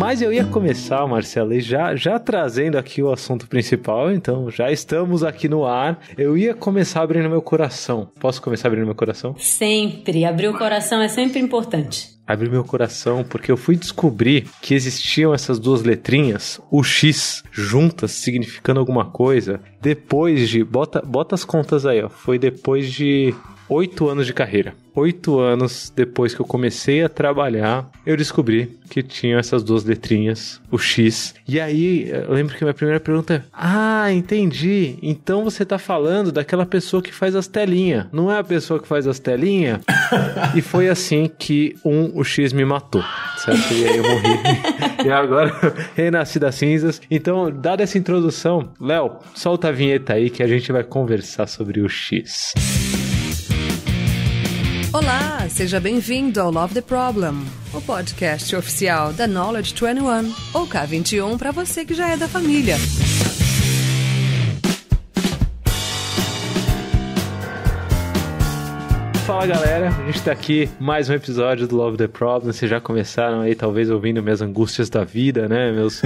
Mas eu ia começar, Marcela, e já trazendo aqui o assunto principal, então já estamos aqui no ar. Eu ia começar abrindo meu coração. Posso começar abrindo meu coração? Sempre. Abrir o coração é sempre importante. Abri meu coração porque eu fui descobrir que existiam essas duas letrinhas, o X, juntas, significando alguma coisa, depois de... Bota as contas aí, ó. Foi depois de 8 anos de carreira. 8 anos depois que eu comecei a trabalhar, eu descobri que tinham essas duas letrinhas, o X. E aí, eu lembro que a minha primeira pergunta é: ah, entendi. Então você tá falando daquela pessoa que faz as telinhas. Não é a pessoa que faz as telinhas? E foi assim que o X me matou, certo? E aí eu morri. E agora eu renasci das cinzas. Então, dada essa introdução, Léo, solta a vinheta aí que a gente vai conversar sobre o X. Olá, seja bem-vindo ao Love the Problem, o podcast oficial da Knowledge 21, ou K21 para você que já é da família. Fala galera, a gente tá aqui mais um episódio do Love the Problem. Vocês já começaram aí talvez ouvindo minhas angústias da vida, né? Meus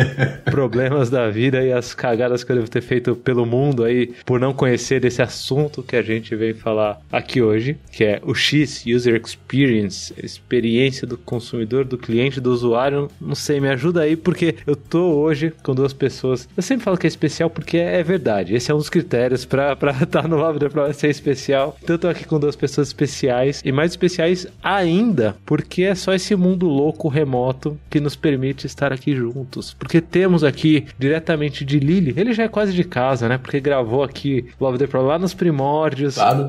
problemas da vida e as cagadas que eu devo ter feito pelo mundo aí por não conhecer desse assunto que a gente veio falar aqui hoje, que é o X, User Experience, experiência do consumidor, do cliente, do usuário. Não sei, me ajuda aí porque eu tô hoje com duas pessoas. Eu sempre falo que é especial porque é verdade. Esse é um dos critérios pra estar no Love the Problem, ser especial. Então eu tô aqui com duas pessoas especiais e mais especiais ainda porque é só esse mundo louco remoto que nos permite estar aqui juntos, porque temos aqui diretamente de Lille, ele já é quase de casa, né, porque gravou aqui Love the Problem lá nos primórdios, lá no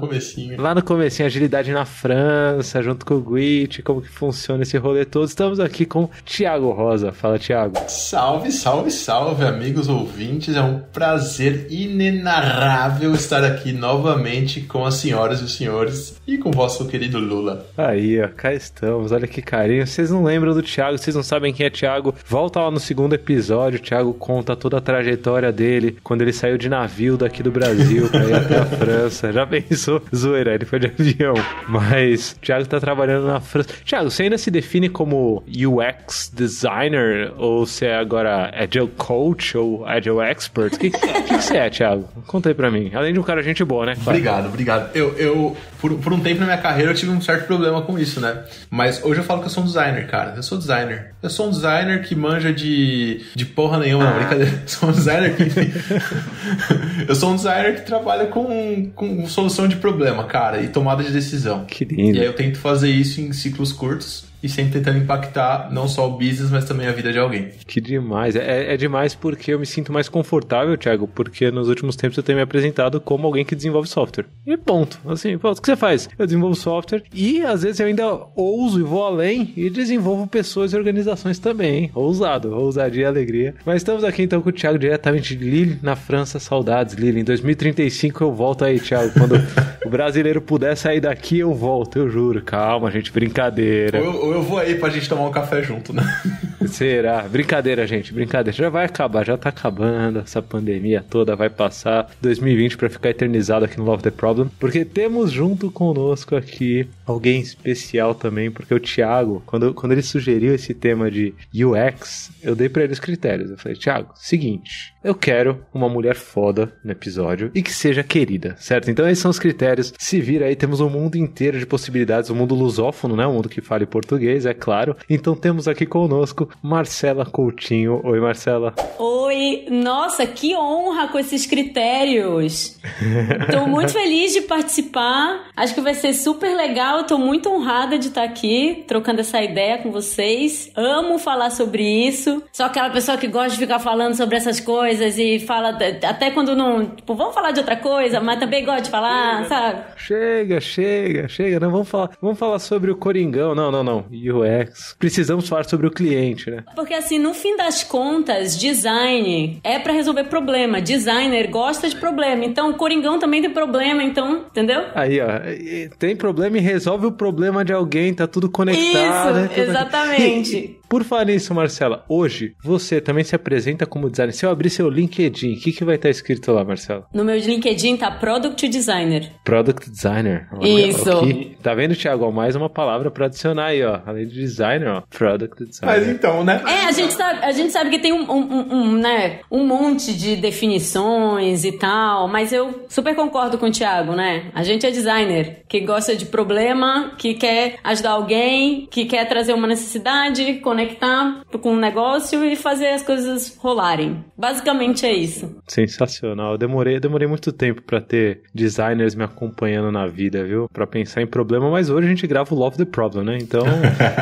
comecinho, agilidade na França, junto com o Guit, como que funciona esse rolê todo. Estamos aqui com Thiago Rosa. Fala, Thiago. Salve, salve, salve, amigos ouvintes, é um prazer inenarrável estar aqui novamente com as senhoras e os senhores e com o vosso querido Lula. Aí, ó, cá estamos, olha que carinho. Vocês não lembram do Thiago, vocês não sabem quem é Thiago, volta lá no segundo episódio, o Thiago conta toda a trajetória dele, quando ele saiu de navio daqui do Brasil pra ir até a França. Já pensou? Zoeira, ele foi de avião. Mas o Thiago tá trabalhando na França. Thiago, você ainda se define como UX Designer, ou você é agora Agile Coach ou Agile Expert? O que você é, Thiago? Conta aí pra mim. Além de um cara gente boa, né? Obrigado. Eu por um tempo na minha carreira eu tive um certo problema com isso, né? Mas hoje eu falo que eu sou um designer, cara. Eu sou um designer que manja de porra nenhuma, não, brincadeira. Eu sou um designer que... eu sou um designer que trabalha com solução de problema, cara, e tomada de decisão. Que lindo. E aí eu tento fazer isso em ciclos curtos e sempre tentando impactar não só o business, mas também a vida de alguém. Que demais. É demais porque eu me sinto mais confortável, Thiago, porque nos últimos tempos eu tenho me apresentado como alguém que desenvolve software. E ponto. Assim, pô, o que você faz? Eu desenvolvo software e às vezes eu ainda ouso e vou além e desenvolvo pessoas e organizações também, hein? Ousado, ousadia e alegria. Mas estamos aqui então com o Thiago diretamente de Lille, na França. Saudades, Lille. Em 2035 eu volto aí, Thiago. Quando o brasileiro puder sair daqui, eu volto, eu juro. Calma, gente, brincadeira. Eu vou aí pra gente tomar um café junto, né? Será? Brincadeira, gente, brincadeira. Já vai acabar, já tá acabando. Essa pandemia toda vai passar. 2020 pra ficar eternizado aqui no Love the Problem. Porque temos junto conosco aqui alguém especial também. Porque o Thiago, quando ele sugeriu esse tema de UX, eu dei pra ele os critérios. Eu falei, Thiago, seguinte, eu quero uma mulher foda no episódio e que seja querida, certo? Então esses são os critérios. Se vira aí, temos um mundo inteiro de possibilidades. Um mundo lusófono, né? Um mundo que fala em português, é claro. Então temos aqui conosco Marcela Coutinho. Oi, Marcela. Oi, nossa, que honra com esses critérios. Tô muito feliz de participar. Acho que vai ser super legal. Tô muito honrada de estar aqui, trocando essa ideia com vocês. Amo falar sobre isso. Sou aquela pessoa que gosta de ficar falando sobre essas coisas e fala até quando não... Tipo, vamos falar de outra coisa, mas também gosto de falar, sabe? Chega. Não, vamos falar sobre o Coringão. Não. UX. Precisamos falar sobre o cliente, né? Porque assim, no fim das contas, design é pra resolver problema. Designer gosta de problema. Então, o Coringão também tem problema, então, entendeu? Aí, ó, tem problema e resolve o problema de alguém, tá tudo conectado. Isso, exatamente. Por falar nisso, Marcela, hoje você também se apresenta como designer. Se eu abrir seu LinkedIn, o que vai estar escrito lá, Marcela? No meu LinkedIn tá Product Designer. Product Designer. Isso. Aqui. Tá vendo, Thiago? Mais uma palavra pra adicionar aí, ó. Além de designer, ó. Product Designer. Mas então, né? A gente sabe que tem um monte de definições e tal, mas eu super concordo com o Thiago, né? A gente é designer, que gosta de problema, que quer ajudar alguém, que quer trazer uma necessidade, conectar com um negócio e fazer as coisas rolarem. Basicamente é isso. Sensacional. Eu demorei muito tempo pra ter designers me acompanhando na vida, viu? Pra pensar em problema, mas hoje a gente grava o Love the Problem, né? Então,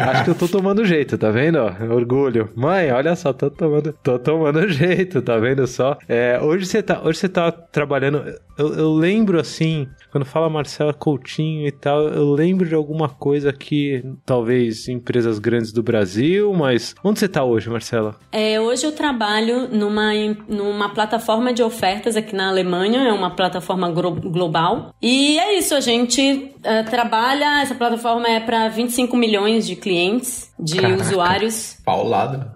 acho que eu tô tomando jeito, tá vendo? Ó, orgulho. Mãe, olha só, tô tomando jeito, tá vendo só? Hoje você tá trabalhando... Eu lembro, assim, quando fala Marcela Coutinho e tal, eu lembro de alguma coisa que talvez empresas grandes do Brasil, mas onde você tá hoje, Marcela? Hoje eu trabalho numa plataforma de ofertas aqui na Alemanha, é uma plataforma global. E é isso, a gente trabalha, essa plataforma é para 25 milhões de clientes, de usuários. Paulada.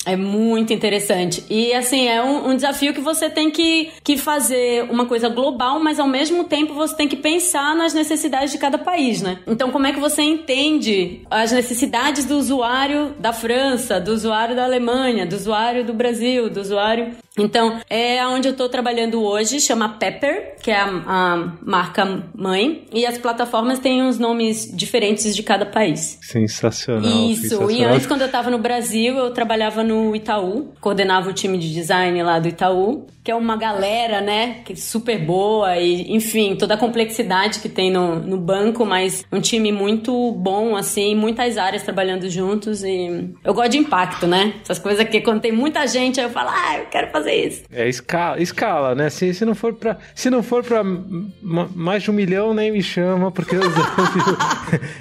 É muito interessante. E, assim, é um desafio que você tem que fazer uma coisa global, mas, ao mesmo tempo, você tem que pensar nas necessidades de cada país, né? Então, como é que você entende as necessidades do usuário da França, do usuário da Alemanha, do usuário do Brasil, do usuário... Então, é onde eu estou trabalhando hoje, chama Pepper, que é a marca mãe, e as plataformas têm uns nomes diferentes de cada país. Sensacional. Isso, sensacional. E antes, quando eu estava no Brasil, eu trabalhava no Itaú, coordenava o time de design lá do Itaú, que é uma galera, né, que é super boa e, enfim, toda a complexidade que tem no banco, mas um time muito bom, assim, muitas áreas trabalhando juntos e eu gosto de impacto, né? Essas coisas que quando tem muita gente, aí eu falo, eu quero fazer isso. Escala, né? Se não for pra mais de 1 milhão, nem me chama, porque o desafio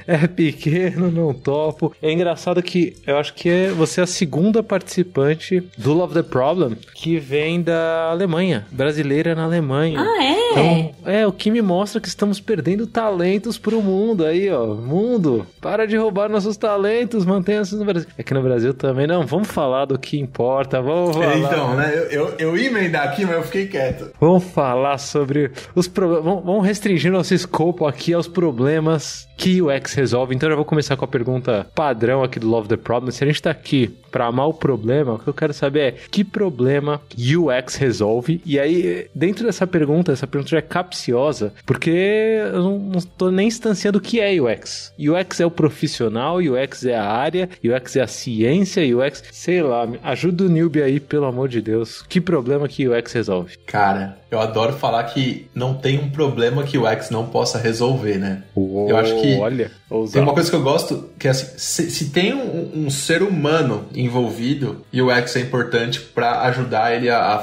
é pequeno, não topo. É engraçado que eu acho que você é a segunda participante do Love the Problem que vem da Alemanha, brasileira na Alemanha. Ah, é? Então, o que me mostra que estamos perdendo talentos pro mundo aí, ó. Mundo, para de roubar nossos talentos, mantenha-se no Brasil. Aqui no Brasil também, não, vamos falar do que importa, vamos falar. Então, né, eu ia emendar aqui, mas eu fiquei quieto. Vamos falar sobre os problemas, vamos restringir nosso escopo aqui aos problemas que o UX resolve. Então eu já vou começar com a pergunta padrão aqui do Love the Problem. Se a gente tá aqui pra amar o problema, o que eu quero saber é que problema UX resolve? E aí, dentro dessa pergunta, essa pergunta já é capciosa, porque eu não tô nem instanciando o que é UX. UX é o profissional, UX é a área, UX é a ciência, UX, sei lá, ajuda o newbie aí, pelo amor de Deus. Que problema que UX resolve? Cara, eu adoro falar que não tem um problema que o UX não possa resolver, né? Eu acho que tem uma coisa que eu gosto, que é assim, se tem um ser humano envolvido, UX é importante para ajudar ele a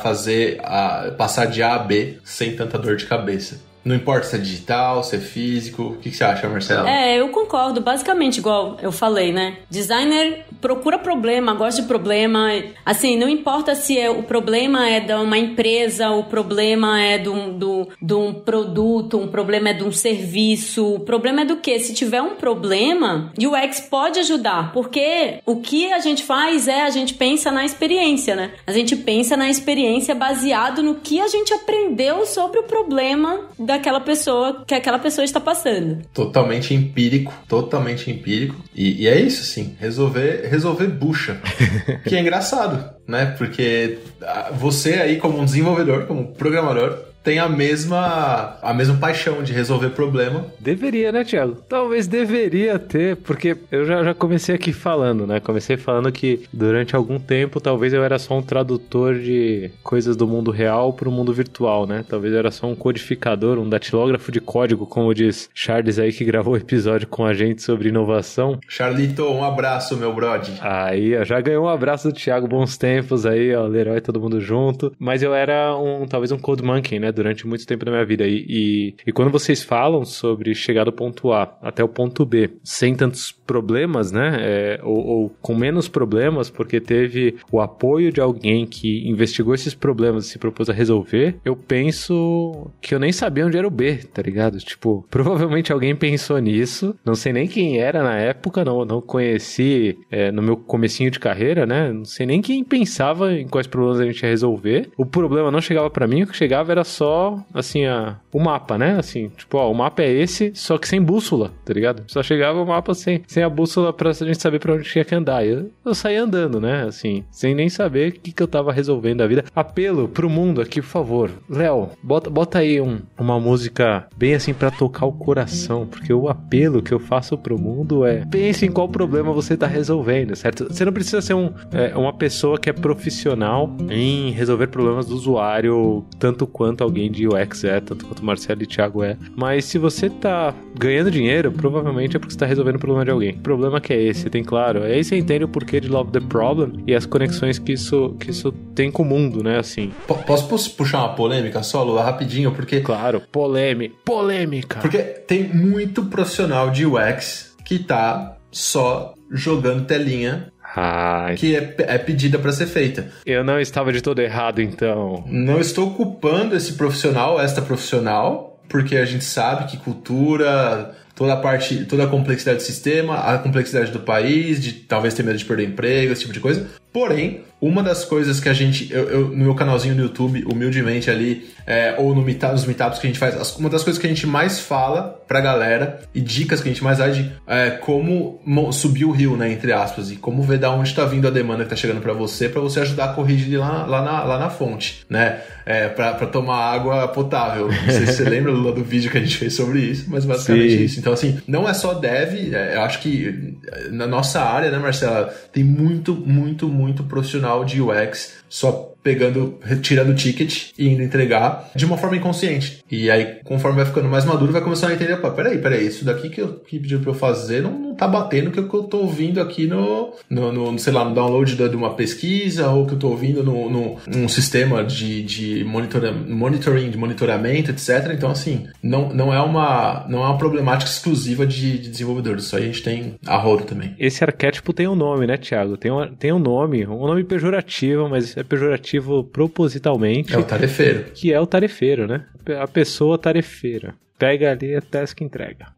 passar de A a B sem tanta dor de cabeça. Não importa se é digital, se é físico. O que você acha, Marcela? Eu concordo. Basicamente, igual eu falei, né? Designer procura problema, gosta de problema. Assim, não importa se o problema é de uma empresa, o problema é de um produto, um problema é de um serviço. O problema é do quê? Se tiver um problema, o UX pode ajudar. Porque o que a gente faz a gente pensa na experiência, né? A gente pensa na experiência baseado no que a gente aprendeu sobre o problema daquela pessoa, que aquela pessoa está passando. Totalmente empírico. E é isso, sim. Resolver bucha. Que é engraçado, né? Porque você aí, como um desenvolvedor, como programador, tem a mesma paixão de resolver problema. Deveria, né, Thiago? Talvez deveria ter, porque eu já comecei aqui falando, né? Comecei falando que durante algum tempo talvez eu era só um tradutor de coisas do mundo real para o mundo virtual, né? Talvez eu era só um codificador, um datilógrafo de código, como diz Charles aí, que gravou o episódio com a gente sobre inovação. Charlito, um abraço, meu brode. Aí, ó, já ganhou um abraço do Thiago, bons tempos aí, ó, Leroy, todo mundo junto. Mas eu era talvez um code monkey, né? né, durante muito tempo da minha vida. E quando vocês falam sobre chegar do ponto A até o ponto B, sem tantos problemas, né, ou com menos problemas, porque teve o apoio de alguém que investigou esses problemas e se propôs a resolver, eu penso que eu nem sabia onde era o B, tá ligado? Tipo, provavelmente alguém pensou nisso, não sei nem quem era na época, não conheci no meu comecinho de carreira, né, não sei nem quem pensava em quais problemas a gente ia resolver. O problema não chegava pra mim, o que chegava era só, assim, o mapa, né, assim, tipo, ó, o mapa é esse, só que sem bússola, tá ligado? Só chegava o mapa sem a bússola pra gente saber pra onde tinha que andar. Eu saía andando, né, assim, sem nem saber o que eu tava resolvendo da vida. Apelo pro mundo aqui, por favor. Léo, bota aí uma música bem assim pra tocar o coração, porque o apelo que eu faço pro mundo é: pense em qual problema você tá resolvendo, certo? Você não precisa ser uma pessoa que é profissional em resolver problemas do usuário, tanto quanto alguém de UX tanto quanto o Marcelo e o Thiago mas se você tá ganhando dinheiro, provavelmente é porque você tá resolvendo o problema de alguém. O problema que é esse, tem claro. Aí você entende o porquê de Love the Problem e as conexões que isso tem com o mundo, né, assim. Posso puxar uma polêmica solo rapidinho, porque... Claro, polêmica. Porque tem muito profissional de UX que tá só jogando telinha que é pedida para ser feita. Eu não estava de todo errado, então. Não estou culpando esse profissional, esta profissional, porque a gente sabe que cultura, toda a complexidade do sistema, a complexidade do país, de talvez ter medo de perder emprego, esse tipo de coisa. Porém, uma das coisas que a gente, eu no meu canalzinho no YouTube, humildemente ali, ou nos meetups que a gente faz, uma das coisas que a gente mais fala pra galera e dicas que a gente mais dá é como subir o rio, né, entre aspas, e como ver da onde tá vindo a demanda que tá chegando pra você ajudar a corrigir lá na fonte, né, pra tomar água potável. Não sei se você lembra do vídeo que a gente fez sobre isso, mas basicamente é isso. Então, assim, não é só dev, eu acho que na nossa área, né, Marcela, tem muito profissional de UX só tirando o ticket e indo entregar de uma forma inconsciente. E aí, conforme vai ficando mais maduro, vai começando a entender, peraí, isso daqui que pediu pra eu fazer não tá batendo com o que eu tô ouvindo aqui sei lá, no download de uma pesquisa, ou que eu tô ouvindo num sistema de monitoring, de monitoramento, etc. Então, assim, não é uma problemática exclusiva de desenvolvedores. Isso aí a gente tem a rodo também. Esse arquétipo tem um nome, né, Thiago? Tem um nome pejorativo, mas é pejorativo propositalmente. É o tarefeiro. Que é o tarefeiro, né? A pessoa tarefeira. Pega ali a task e entrega.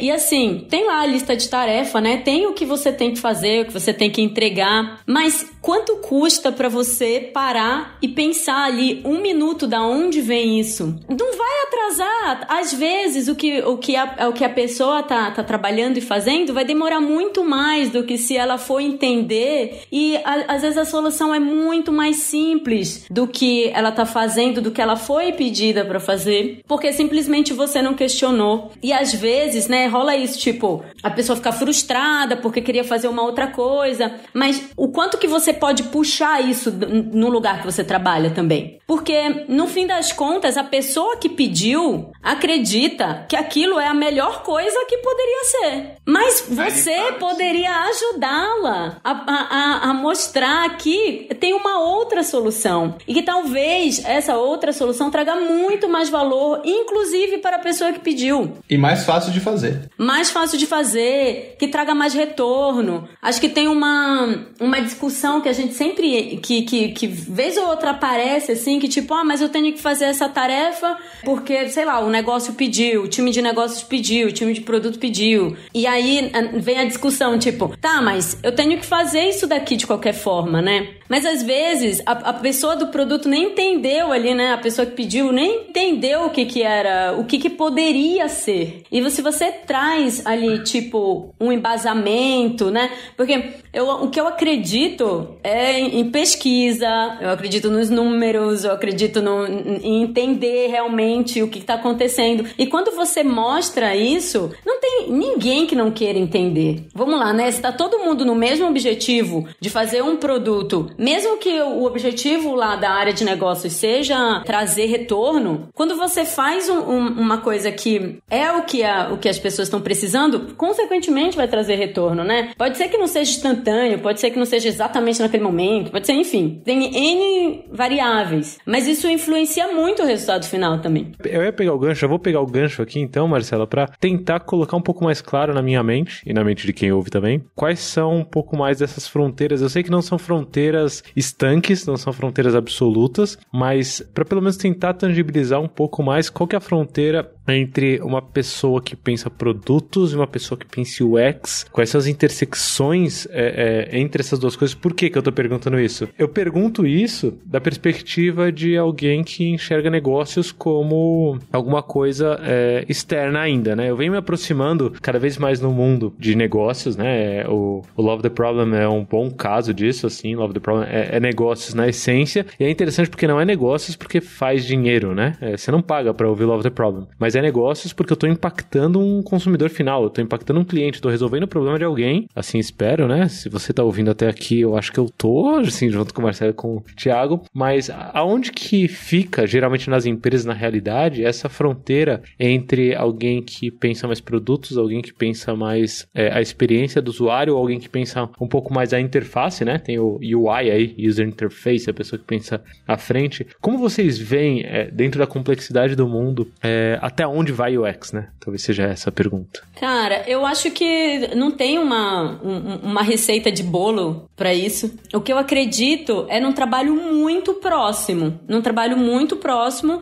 E assim, tem lá a lista de tarefa, né? Tem o que você tem que fazer, o que você tem que entregar. Mas quanto custa pra você parar e pensar ali 1 minuto da onde vem isso? Não vai atrasar. Às vezes, o que a pessoa tá trabalhando e fazendo vai demorar muito mais do que se ela for entender. E às vezes a solução é muito mais simples do que ela tá fazendo, do que ela foi pedida pra fazer. Porque simplesmente você não questionou. E às vezes, né, rola isso, tipo, a pessoa fica frustrada porque queria fazer uma outra coisa, mas o quanto que você pode puxar isso no lugar que você trabalha também? Porque, no fim das contas, a pessoa que pediu acredita que aquilo é a melhor coisa que poderia ser. Mas você poderia ajudá-la a mostrar que tem uma outra solução e que talvez essa outra solução traga muito mais valor, inclusive para a pessoa que pediu. E mais fácil de fazer. Mais fácil de fazer, que traga mais retorno. Acho que tem uma discussão que a gente sempre, que vez ou outra aparece, assim, que tipo, mas eu tenho que fazer essa tarefa porque, sei lá, o negócio pediu, o time de negócios pediu, o time de produto pediu. E aí vem a discussão, tipo, mas eu tenho que fazer isso daqui de qualquer forma, né? Mas às vezes a pessoa do produto nem entendeu ali, né? A pessoa que pediu nem entendeu o que era, o que poderia ser. E se você traz ali, tipo, um embasamento, né? Porque o que eu acredito é em pesquisa, eu acredito nos números, eu acredito em entender realmente o que está acontecendo. E quando você mostra isso, não tem ninguém que não queira entender. Vamos lá, né? Se tá todo mundo no mesmo objetivo de fazer um produto, mesmo que o objetivo lá da área de negócios seja trazer retorno, quando você faz uma coisa que é o o que as pessoas estão precisando, consequentemente vai trazer retorno, né? Pode ser que não seja instantâneo, pode ser que não seja exatamente naquele momento, pode ser, enfim, tem N variáveis, mas isso influencia muito o resultado final também. Eu vou pegar o gancho aqui então, Marcela, para tentar colocar um pouco mais claro na minha mente, e na mente de quem ouve também, quais são um pouco mais dessas fronteiras. Eu sei que não são fronteiras estanques, não são fronteiras absolutas, mas para pelo menos tentar tangibilizar um pouco mais qual que é a fronteira entre uma pessoa que pensa produtos e uma pessoa que pensa UX, quais são as intersecções entre essas duas coisas. Por que eu tô perguntando isso? Eu pergunto isso da perspectiva de alguém que enxerga negócios como alguma coisa externa ainda, né? Eu venho me aproximando cada vez mais no mundo de negócios, né? O Love the Problem é um bom caso disso, assim. Love the Problem é negócios na essência, e é interessante porque não é negócios porque faz dinheiro, né? Você não paga pra ouvir Love the Problem, mas é negócios porque eu tô impactando um consumidor final, eu tô impactando um cliente, tô resolvendo o problema de alguém, assim espero, né? Se você tá ouvindo até aqui, eu acho que eu tô, assim, junto com o Marcelo e com o Thiago, mas aonde que fica, geralmente nas empresas, na realidade, essa fronteira entre alguém que pensa mais produtos, alguém que pensa mais a experiência do usuário, ou alguém que pensa um pouco mais a interface, né? Tem o UI aí, User Interface, a pessoa que pensa à frente. Como vocês veem, dentro da complexidade do mundo, até onde vai o UX, né? Talvez seja essa a pergunta. Cara, eu acho que não tem uma receita de bolo pra isso. O que eu acredito é num trabalho muito próximo.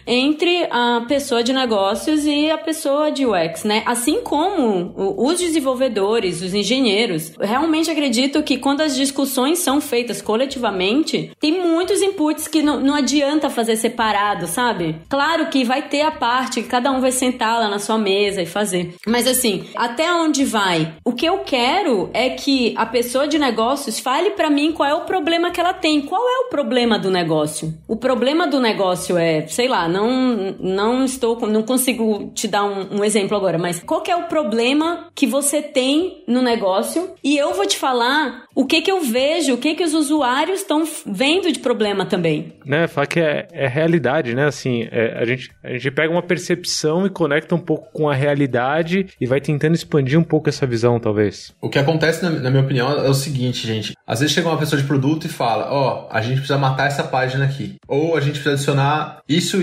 Entre a pessoa de negócios e a pessoa de UX, né? Assim como os desenvolvedores, os engenheiros. Realmente acredito que quando as discussões são feitas coletivamente, tem muitos inputs que não adianta fazer separado, sabe? Claro que vai ter a parte que cada um vai sentar lá na sua mesa e fazer. Mas assim, até onde vai? O que eu quero é que a pessoa de negócios fale pra mim qual é o problema que ela tem. Qual é o problema do negócio? O problema do negócio sei lá, não consigo te dar um exemplo agora, mas qual que é o problema que você tem no negócio? E eu vou te falar o que eu vejo, o que os usuários estão vendo de problema também. Né, fala que é realidade, né? Assim, a gente pega uma percepção e conecta um pouco com a realidade e vai tentando expandir um pouco essa visão, talvez. O que acontece, na minha opinião, é o seguinte, gente. Às vezes chega uma pessoa de produto e fala, a gente precisa matar essa página aqui. Ou a gente precisa adicionar isso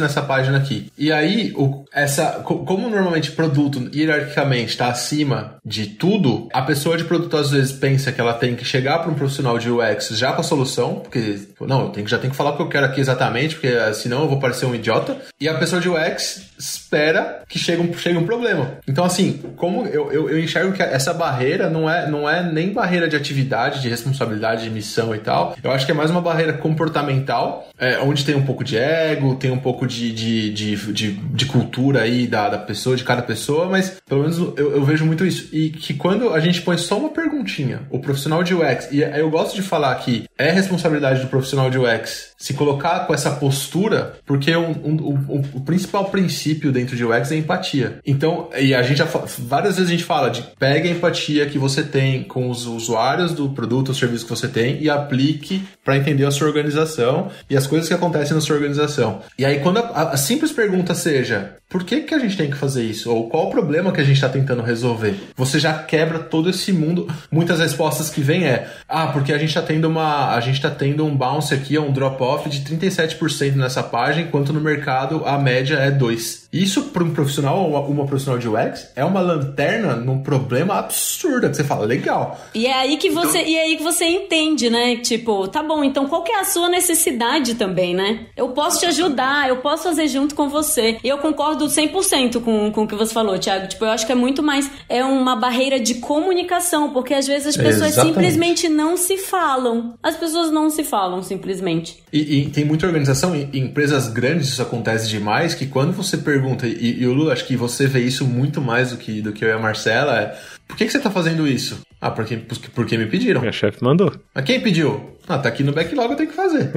nessa página aqui. E aí, como normalmente produto, hierarquicamente, está acima de tudo, a pessoa de produto às vezes pensa que ela tem que chegar para um profissional de UX já com a solução, porque, não, já tenho que falar o que eu quero aqui exatamente, porque senão eu vou parecer um idiota. E a pessoa de UX espera que chegue um problema. Então, assim, como eu enxergo que essa barreira não é nem barreira de atividade, de responsabilidade, de missão e tal. Eu acho que é mais uma barreira comportamental, onde tem um pouco de ego, tem um pouco de cultura aí da pessoa, de cada pessoa, mas pelo menos eu vejo muito isso. E que quando a gente põe só uma perguntinha, o profissional de UX, e eu gosto de falar que é responsabilidade do profissional de UX se colocar com essa postura, porque o principal princípio dentro de UX é empatia. Então, e a gente várias vezes a gente fala de pegue a empatia que você tem com os usuários do produto ou serviço que você tem e aplique para entender a sua organização e as coisas que acontecem na sua organização. E aí, quando a simples pergunta seja, por que a gente tem que fazer isso? Ou qual o problema que a gente está tentando resolver? Você já quebra todo esse mundo. Muitas respostas que vêm porque a gente está tendo um bounce aqui, um drop-off de 37% nessa página, enquanto no mercado a média é 2%. Isso para um profissional ou uma profissional de UX é uma lanterna num problema absurdo, que você fala, legal. E é aí que você entende, né? Tipo, tá bom, então qual que é a sua necessidade também, né? Eu posso te ajudar, eu posso fazer junto com você. E eu concordo 100% com o que você falou, Thiago. Tipo, eu acho que é muito mais uma barreira de comunicação, porque às vezes as pessoas simplesmente não se falam. As pessoas não se falam, simplesmente. E tem muita organização, em empresas grandes isso acontece demais, que quando você pergunta, e o Lula, acho que você vê isso muito mais do que eu e a Marcela, por que você tá fazendo isso? Porque me pediram. Minha chefe mandou. Mas quem pediu? Tá aqui no backlog, eu tenho que fazer.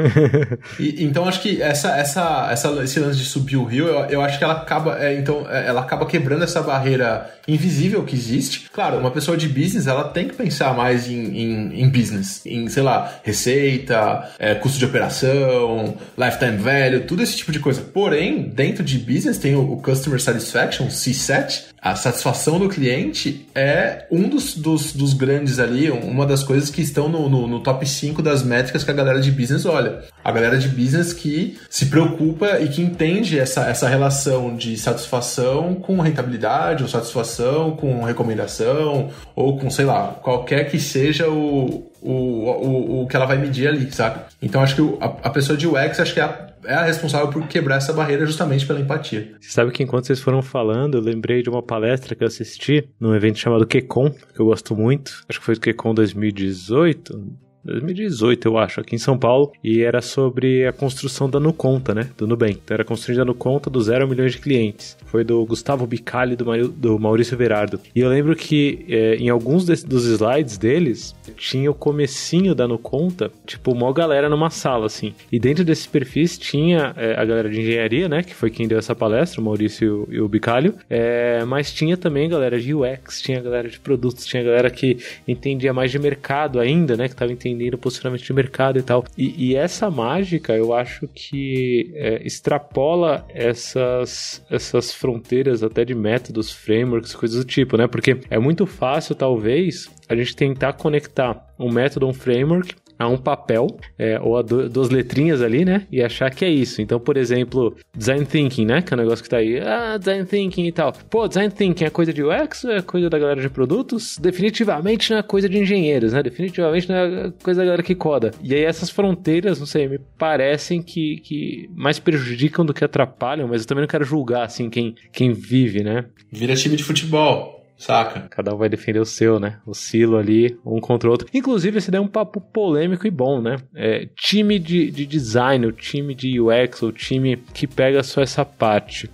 Então, acho que esse lance de subir o rio, eu acho que ela acaba, ela acaba quebrando essa barreira invisível que existe. Claro, uma pessoa de business, ela tem que pensar mais em business, em, sei lá, receita, custo de operação, lifetime value, tudo esse tipo de coisa. Porém, dentro de business tem o Customer Satisfaction, C-SAT. A satisfação do cliente é um dos grandes ali, uma das coisas que estão no top 5 das métricas que a galera de business olha. A galera de business que se preocupa e que entende essa relação de satisfação com rentabilidade, ou satisfação com recomendação, ou com, sei lá, qualquer que seja o que ela vai medir ali, sabe? Então acho que a pessoa de UX, acho que é a responsável por quebrar essa barreira justamente pela empatia. Você sabe que enquanto vocês foram falando, eu lembrei de uma palestra que eu assisti num evento chamado QCon, que eu gosto muito. Acho que foi o QCon 2018, eu acho, aqui em São Paulo, e era sobre a construção da NuConta, né, do Nubank. Então era construída a NuConta do 0 a milhões de clientes. Foi do Gustavo Bicalli e do Maurício Verardo. E eu lembro que em alguns dos slides deles, tinha o comecinho da NuConta, tipo, uma galera numa sala, assim. E dentro desses perfis tinha a galera de engenharia, né, que foi quem deu essa palestra, o Maurício e o Bicalli, mas tinha também a galera de UX, tinha a galera de produtos, tinha a galera que entendia mais de mercado ainda, né, que estava entendendo o posicionamento de mercado e tal. E essa mágica, eu acho que extrapola essas fronteiras até de métodos, frameworks, coisas do tipo, né? Porque é muito fácil, talvez, a gente tentar conectar um método, um framework, a um papel, ou a duas letrinhas ali, né? E achar que é isso. Então, por exemplo, Design Thinking, né? Que é um negócio que tá aí. Design Thinking e tal. Pô, Design Thinking é coisa de UX ou é coisa da galera de produtos? Definitivamente não é coisa de engenheiros, né? Definitivamente não é coisa da galera que coda. E aí essas fronteiras, não sei, me parecem que mais prejudicam do que atrapalham, mas eu também não quero julgar, assim, quem vive, né? Vira time de futebol. Saca? Cada um vai defender o seu, né? O silo ali, um contra o outro. Inclusive, esse daí é um papo polêmico e bom, né? Time de design, o time de UX, o time que pega só essa parte.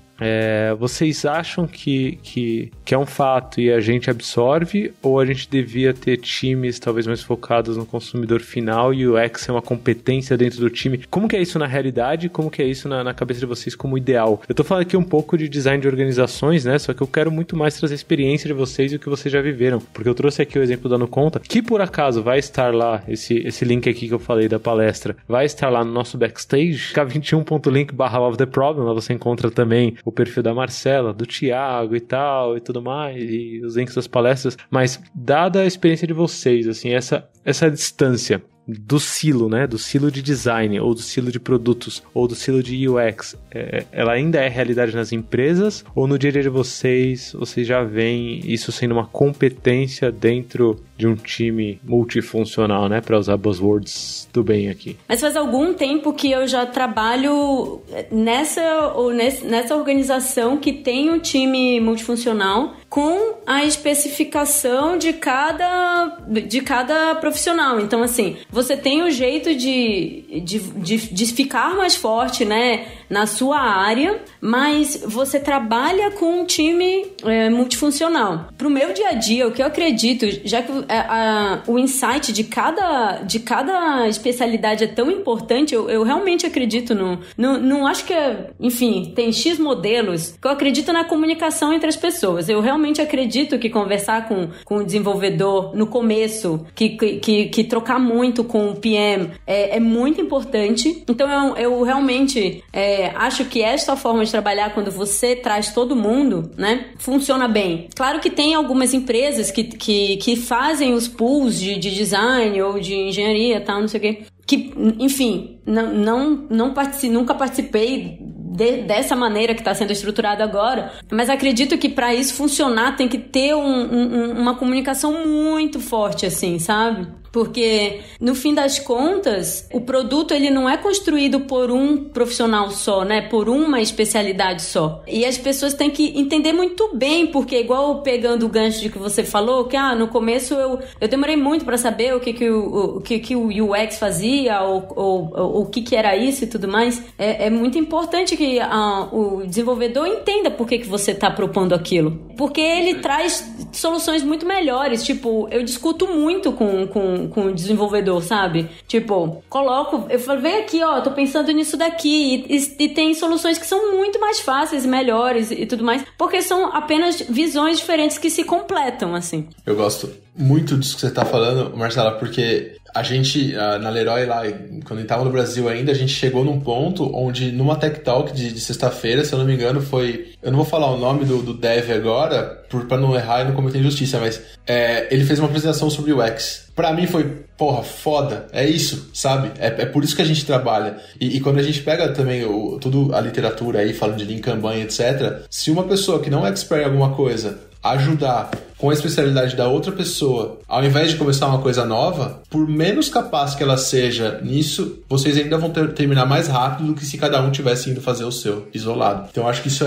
Vocês acham que é um fato e a gente absorve, ou a gente devia ter times talvez mais focados no consumidor final e o UX é uma competência dentro do time? Como que é isso na realidade? Como que é isso na cabeça de vocês como ideal? Eu tô falando aqui um pouco de design de organizações, né? Só que eu quero muito mais trazer a experiência de vocês e o que vocês já viveram. Porque eu trouxe aqui o exemplo da NuConta, que por acaso vai estar lá, esse link aqui que eu falei da palestra, vai estar lá no nosso backstage, k21.link/LoveTheProblem, lá você encontra também o perfil da Marcela, do Thiago e tal, e tudo mais, e os links das palestras, mas dada a experiência de vocês, assim, essa distância do silo, né, do silo de design, ou do silo de produtos, ou do silo de UX, ela ainda é realidade nas empresas, ou no dia a dia de vocês já veem isso sendo uma competência dentro de um time multifuncional, né, para usar buzzwords do bem aqui? Mas faz algum tempo que eu já trabalho nessa organização que tem um time multifuncional com a especificação de cada profissional. Então, assim, você tem o jeito de ficar mais forte, né, na sua área, mas você trabalha com um time multifuncional. Pro meu dia a dia, o que eu acredito, já que o insight de cada especialidade é tão importante, eu realmente acredito não acho que enfim, tem X modelos, que eu acredito na comunicação entre as pessoas. Eu realmente acredito que conversar com o desenvolvedor no começo, que trocar muito com o PM é muito importante. Então eu realmente acho que esta forma de trabalhar, quando você traz todo mundo, né, funciona bem. Claro que tem algumas empresas que fazem os pools de design ou de engenharia, tal, não sei o quê, que, enfim, nunca participei dessa maneira que está sendo estruturado agora, mas acredito que para isso funcionar tem que ter uma comunicação muito forte, assim, sabe? Porque, no fim das contas, o produto ele não é construído por um profissional só, né? Por uma especialidade só. E as pessoas têm que entender muito bem, porque igual pegando o gancho de que você falou, que no começo eu demorei muito para saber o que o UX fazia, ou o que era isso e tudo mais. É muito importante que o desenvolvedor entenda por que você está propondo aquilo. Porque ele traz soluções muito melhores. Tipo, eu discuto muito com com o desenvolvedor, sabe? Tipo, eu falo, vem aqui, ó, tô pensando nisso daqui, e tem soluções que são muito mais fáceis, melhores e tudo mais, porque são apenas visões diferentes que se completam, assim. Eu gosto muito disso que você tá falando, Marcela, porque a gente, na Leroy lá, quando a gente tava no Brasil ainda, a gente chegou num ponto onde, numa Tech Talk de sexta-feira, se eu não me engano, eu não vou falar o nome do dev agora, pra não errar e não cometer injustiça, mas ele fez uma apresentação sobre UX. Pra mim foi, porra, foda, é isso, sabe? É por isso que a gente trabalha. E quando a gente pega também tudo a literatura aí, falando de Lean Kanban, etc., se uma pessoa que não é expert em alguma coisa ajudar com a especialidade da outra pessoa, ao invés de começar uma coisa nova, por menos capaz que ela seja nisso, vocês ainda vão terminar mais rápido do que se cada um tivesse indo fazer o seu, isolado. Então eu acho que isso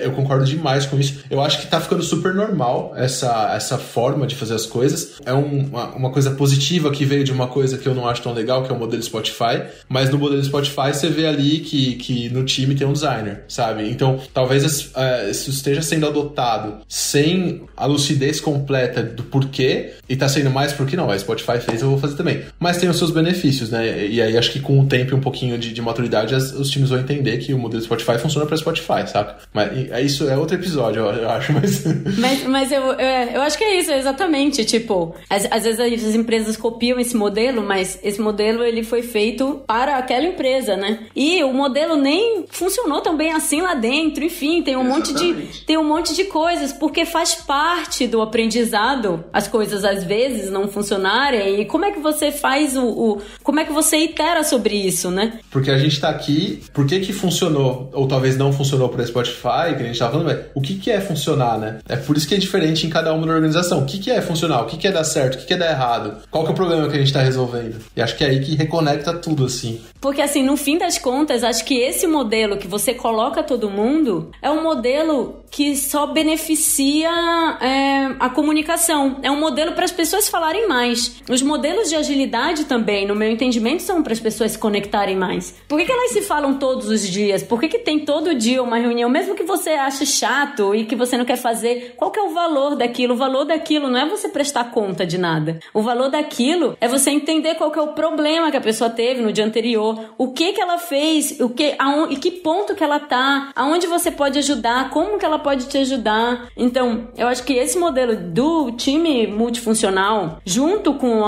eu concordo demais com isso. Eu acho que tá ficando super normal essa forma de fazer as coisas. É uma coisa positiva que veio de uma coisa que eu não acho tão legal, que é o modelo Spotify, mas no modelo Spotify você vê ali que no time tem um designer, sabe? Então talvez isso esteja sendo adotado sem a lucidez completa do porquê, e tá sendo mais porque não, a Spotify fez, eu vou fazer também. Mas tem os seus benefícios, né? E aí acho que com o tempo e um pouquinho de maturidade, os times vão entender que o modelo Spotify funciona pra Spotify, saca? Mas isso é outro episódio, eu acho, mas eu acho que é isso, exatamente. Tipo, às vezes as empresas copiam esse modelo, mas esse modelo ele foi feito para aquela empresa, né? E o modelo nem funcionou tão bem assim lá dentro, enfim, tem um monte de coisas, porque faz parte do aprendizado as coisas às vezes não funcionarem. E como é que você faz como é que você itera sobre isso, né? Porque a gente tá aqui, por que funcionou ou talvez não funcionou para Spotify, que a gente tava falando, o que é funcionar, né? É por isso que é diferente em cada uma da organização. O que é funcionar? O que é dar certo? O que é dar errado? Qual que é o problema que a gente tá resolvendo? E acho que é aí que reconecta tudo, assim. Porque, assim, no fim das contas, acho que esse modelo que você coloca todo mundo é um modelo que só beneficia a comunicação. É um modelo para as pessoas falarem mais. Os modelos de agilidade também, no meu entendimento, são para as pessoas se conectarem mais. Por que elas se falam todos os dias? Por que tem todo dia uma reunião? Mesmo que você ache chato e que você não quer fazer, qual que é o valor daquilo? O valor daquilo não é você prestar conta de nada. O valor daquilo é você entender qual que é o problema que a pessoa teve no dia anterior, o que ela fez, e que ponto que ela tá, aonde você pode ajudar, como que ela pode te ajudar. Então, eu acho que esse modelo do time multifuncional, junto com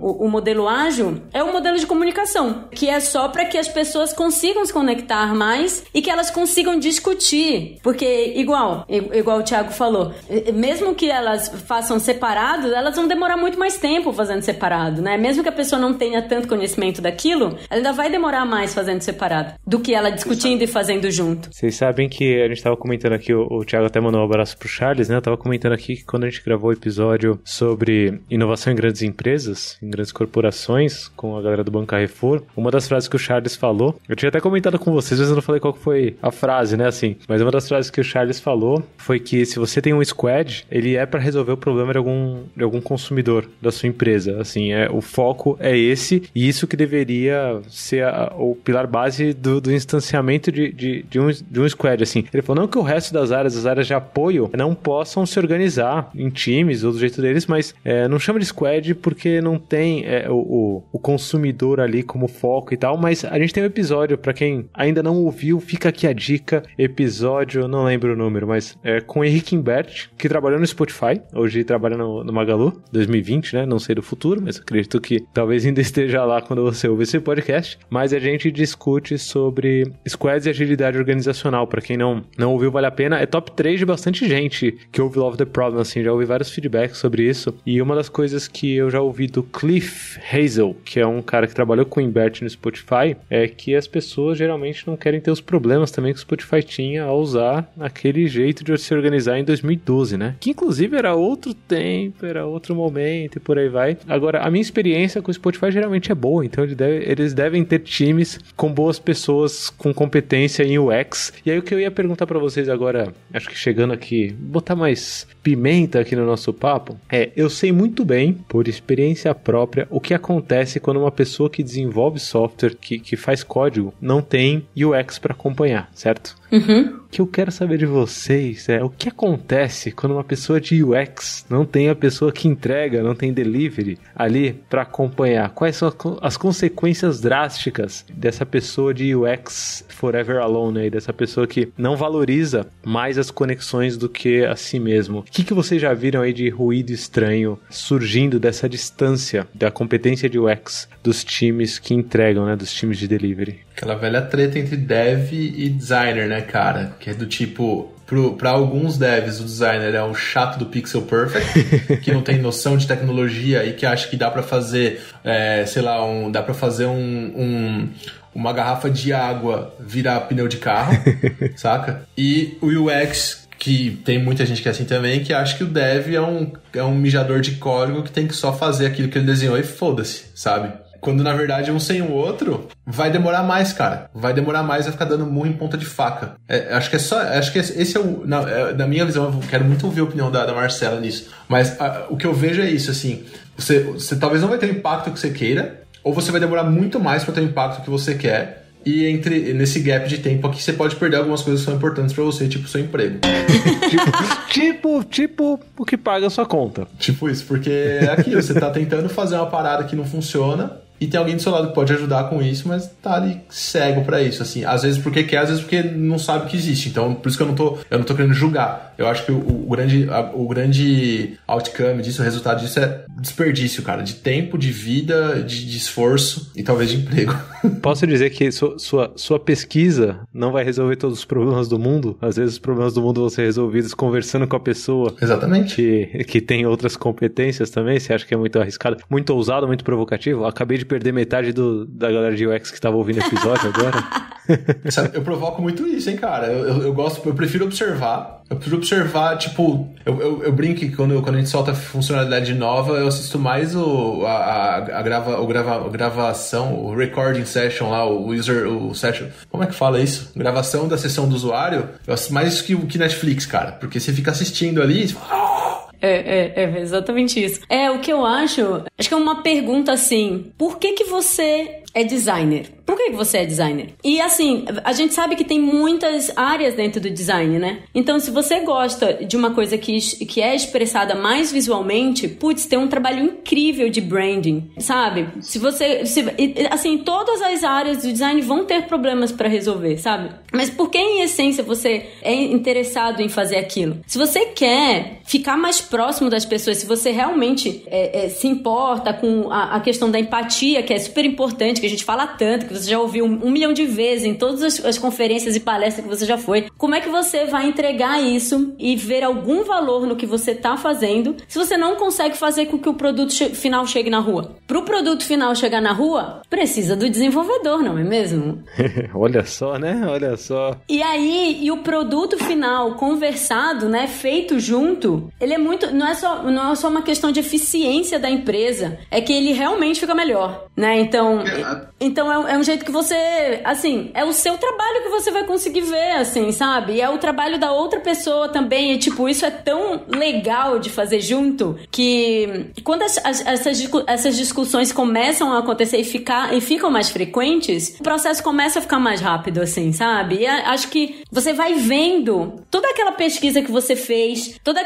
o modelo ágil, é um modelo de comunicação, que é só para que as pessoas consigam se conectar mais e que elas consigam discutir. Porque, igual o Thiago falou, mesmo que elas façam separado, elas vão demorar muito mais tempo fazendo separado, né? Mesmo que a pessoa não tenha tanto conhecimento daquilo, ela ainda vai demorar mais fazendo separado do que ela discutindo e fazendo junto. Vocês sabem que a gente tava comentando aqui, o Thiago até mandou um abraço pro Charles, né? Eu tava comentando aqui que quando a gente gravou o episódio sobre inovação em grandes empresas, em grandes corporações, com a galera do Banco Carrefour, uma das frases que o Charles falou, eu tinha até comentado com vocês, mas eu não falei qual que foi a frase, né? Assim, mas uma das frases que o Charles falou foi que se você tem um squad, ele é para resolver o problema de algum consumidor da sua empresa. Assim, o foco é esse, e isso que deveria ser o pilar base do instanciamento de um squad, assim. Ele falou, não que o resto das áreas de apoio, não possam se organizar em times ou do jeito deles, mas não chama de squad porque não tem o consumidor ali como foco e tal, mas a gente tem um episódio, pra quem ainda não ouviu, fica aqui a dica, episódio, não lembro o número, mas com o Henrique Imbert, que trabalhou no Spotify, hoje trabalha no Magalu, 2020, né, não sei do futuro, mas acredito que talvez ainda esteja lá quando você ouve esse podcast, mas a gente discute sobre squads e agilidade organizacional. Pra quem não ouviu, vale a pena. É top 3 de bastante gente que ouve Love the Problem, assim, já ouvi vários feedbacks sobre isso, e uma das coisas que eu já ouvi do Cliff Hazel, que é um cara que trabalhou com o Imbert no Spotify, é que as pessoas geralmente não querem ter os problemas também que o Spotify tinha ao usar aquele jeito de se organizar em 2012, né? Que inclusive era outro tempo, era outro momento e por aí vai. Agora, a minha experiência com o Spotify geralmente é boa, então eles devem ter times com boas pessoas com competência em UX. E aí o que eu ia perguntar pra vocês agora, acho que chegando aqui, botar mais pimenta aqui no nosso papo, eu sei muito bem, por experiência própria, o que acontece quando uma pessoa que desenvolve software, que faz código, não tem UX pra acompanhar, certo? Uhum. O que eu quero saber de vocês é o que acontece quando uma pessoa de UX não tem a pessoa que entrega, não tem delivery ali para acompanhar. Quais são as consequências drásticas dessa pessoa de UX forever alone aí, dessa pessoa que não valoriza mais as conexões do que a si mesmo? O que vocês já viram aí de ruído estranho surgindo dessa distância da competência de UX dos times que entregam, né, dos times de delivery? Aquela velha treta entre dev e designer, né, cara? Que é do tipo, pra alguns devs, o designer é o chato do pixel perfect, que não tem noção de tecnologia e que acha que dá pra fazer, dá pra fazer uma garrafa de água virar pneu de carro, saca? E o UX, que tem muita gente que é assim também, que acha que o dev é um mijador de código que tem que só fazer aquilo que ele desenhou e foda-se, sabe? Quando, na verdade, um sem o outro, vai demorar mais, cara. Vai demorar mais, vai ficar dando murro em ponta de faca. Acho que esse é o... Na minha visão, eu quero muito ouvir a opinião da Marcela nisso. Mas o que eu vejo é isso, assim. Você talvez não vai ter o impacto que você queira, ou você vai demorar muito mais para ter o impacto que você quer. E nesse gap de tempo aqui, você pode perder algumas coisas que são importantes pra você, tipo o seu emprego. tipo o que paga a sua conta. Tipo isso, porque é aquilo, você tá tentando fazer uma parada que não funciona, e tem alguém do seu lado que pode ajudar com isso, mas tá ali cego pra isso, assim. Às vezes porque quer, às vezes porque não sabe que existe. Então, por isso que eu não tô querendo julgar. Eu acho que o grande outcome disso, o resultado disso é desperdício, cara. De tempo, de vida, de esforço e talvez de emprego. Posso dizer que sua pesquisa não vai resolver todos os problemas do mundo? Às vezes os problemas do mundo vão ser resolvidos conversando com a pessoa. Exatamente. Que tem outras competências também. Você acha que é muito arriscado, muito ousado, muito provocativo? Acabei de perder metade da galera de UX que estava ouvindo o episódio agora. Eu provoco muito isso, hein, cara. Eu prefiro observar. Eu prefiro observar, tipo... Eu brinco que quando a gente solta funcionalidade nova, eu assisto mais a gravação, o recording session lá, o session... Como é que fala isso? Gravação da sessão do usuário. Eu assisto mais isso que Netflix, cara. Porque você fica assistindo ali e você fala... É exatamente isso. O que eu acho que é uma pergunta assim, por que você é designer? Por que você é designer? E assim, a gente sabe que tem muitas áreas dentro do design, né? Então, se você gosta de uma coisa que é expressada mais visualmente, tem um trabalho incrível de branding, sabe? Assim, todas as áreas do design vão ter problemas para resolver, sabe? Mas por que, em essência, você é interessado em fazer aquilo? Se você quer ficar mais próximo das pessoas, se você realmente se importa com a questão da empatia, que é super importante, que a gente fala tanto, que você já ouviu 1 milhão de vezes em todas as conferências e palestras que você já foi, como é que você vai entregar isso e ver algum valor no que você está fazendo se você não consegue fazer com que o produto final chegue na rua? Para o produto final chegar na rua, precisa do desenvolvedor, não é mesmo? Olha só, né? Olha só. E o produto final conversado, né, feito junto, ele é muito... Não é só uma questão de eficiência da empresa, é que ele realmente fica melhor, né? Então é um jeito que você, assim, é o seu trabalho que você vai conseguir ver, assim, sabe? E é o trabalho da outra pessoa também, e tipo, isso é tão legal de fazer junto, que quando essas discussões começam a acontecer e ficam mais frequentes, o processo começa a ficar mais rápido, assim, sabe? E acho que você vai vendo toda aquela pesquisa que você fez, todo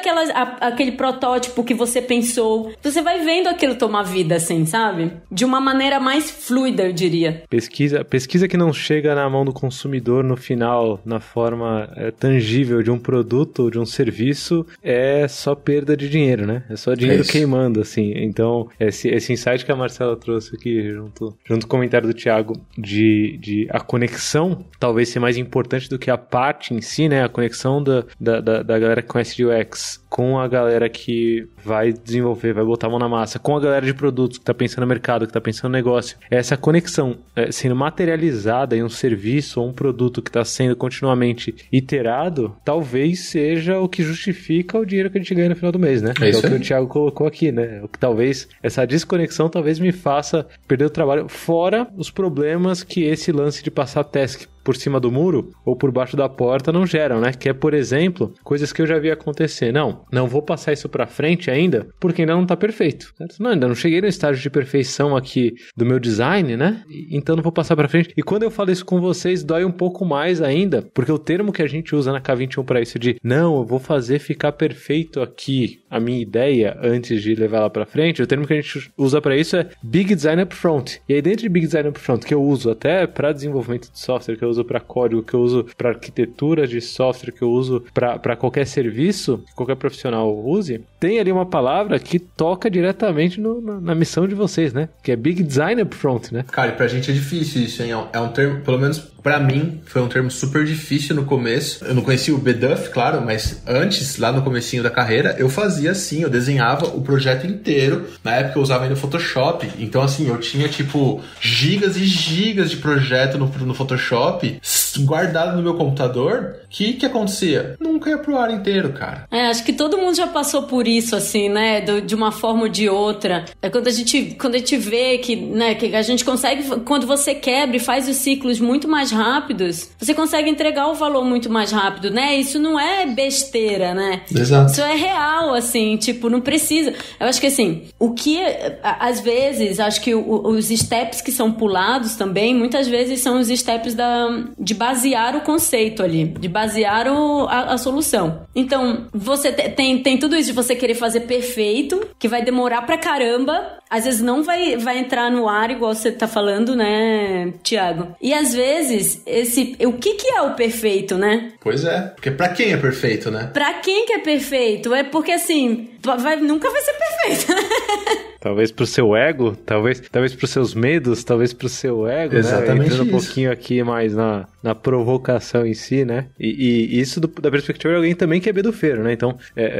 aquele protótipo que você pensou, você vai vendo aquilo tomar vida, assim, sabe? De uma maneira mais fluida, eu diria. Pesquisa que não chega na mão do consumidor no final, na forma tangível de um produto, de um serviço, é só perda de dinheiro, né? É só dinheiro queimando, assim. Então, esse insight que a Marcela trouxe aqui, junto com o comentário do Thiago, de a conexão talvez ser mais importante do que a parte em si, né? A conexão da galera que conhece de UX com a galera que vai desenvolver, vai botar a mão na massa, com a galera de produtos que tá pensando no mercado, que tá pensando no negócio. Essa conexão sendo materializada em um serviço ou um produto que está sendo continuamente iterado, talvez seja o que justifica o dinheiro que a gente ganha no final do mês, né? É o que o Thiago colocou aqui, né? O que talvez, essa desconexão talvez me faça perder o trabalho, fora os problemas que esse lance de passar task por cima do muro ou por baixo da porta não geram, né? Que é, por exemplo, coisas que eu já vi acontecer. Não vou passar isso pra frente ainda, porque ainda não tá perfeito. Certo? Não, ainda não cheguei no estágio de perfeição aqui do meu design, né? Então não vou passar pra frente. E quando eu falo isso com vocês, dói um pouco mais ainda, porque o termo que a gente usa na K21 pra isso de não, eu vou fazer ficar perfeito aqui a minha ideia antes de levar ela pra frente, o termo que a gente usa pra isso é Big Design Upfront. E aí dentro de Big Design Upfront, que eu uso até pra desenvolvimento de software, que eu uso pra código, que eu uso pra arquitetura de software, que eu uso pra qualquer serviço, que qualquer profissional use, tem ali uma palavra que toca diretamente na missão de vocês, né? Que é Big Design Upfront, né? Cara, e pra gente é difícil isso, hein? É um termo, pelo menos pra mim, foi um termo super difícil no começo. Eu não conhecia o BDUF, claro, mas antes, lá no comecinho da carreira, eu fazia assim, eu desenhava o projeto inteiro. Na época eu usava ainda o Photoshop, então assim, eu tinha tipo gigas e gigas de projeto no Photoshop guardado no meu computador. Que acontecia? Nunca ia pro ar inteiro, cara. Acho que todo mundo já passou por isso, assim, né? De uma forma ou de outra. É quando a gente vê que, né, que a gente consegue, quando você quebra e faz os ciclos muito mais rápidos, você consegue entregar o valor muito mais rápido, né? Isso não é besteira, né? Exato. Isso é real, assim, tipo, não precisa. Eu acho que, assim, o que, às vezes, acho que os steps que são pulados também, muitas vezes são os steps de basear o conceito ali, de basear a solução. Então, você tem tudo isso de você querer fazer perfeito, que vai demorar pra caramba, às vezes não vai entrar no ar, igual você tá falando, né, Thiago? E às vezes, o que é o perfeito, né? Pois é, porque pra quem é perfeito, né? Pra quem que é perfeito? É porque, assim, nunca vai ser perfeito. Talvez pro seu ego, talvez pros seus medos, talvez pro seu ego, exatamente, né? Entrando isso. Um pouquinho aqui mais na provocação em si, né? E isso da perspectiva de alguém também que é bedufeiro, né? Então,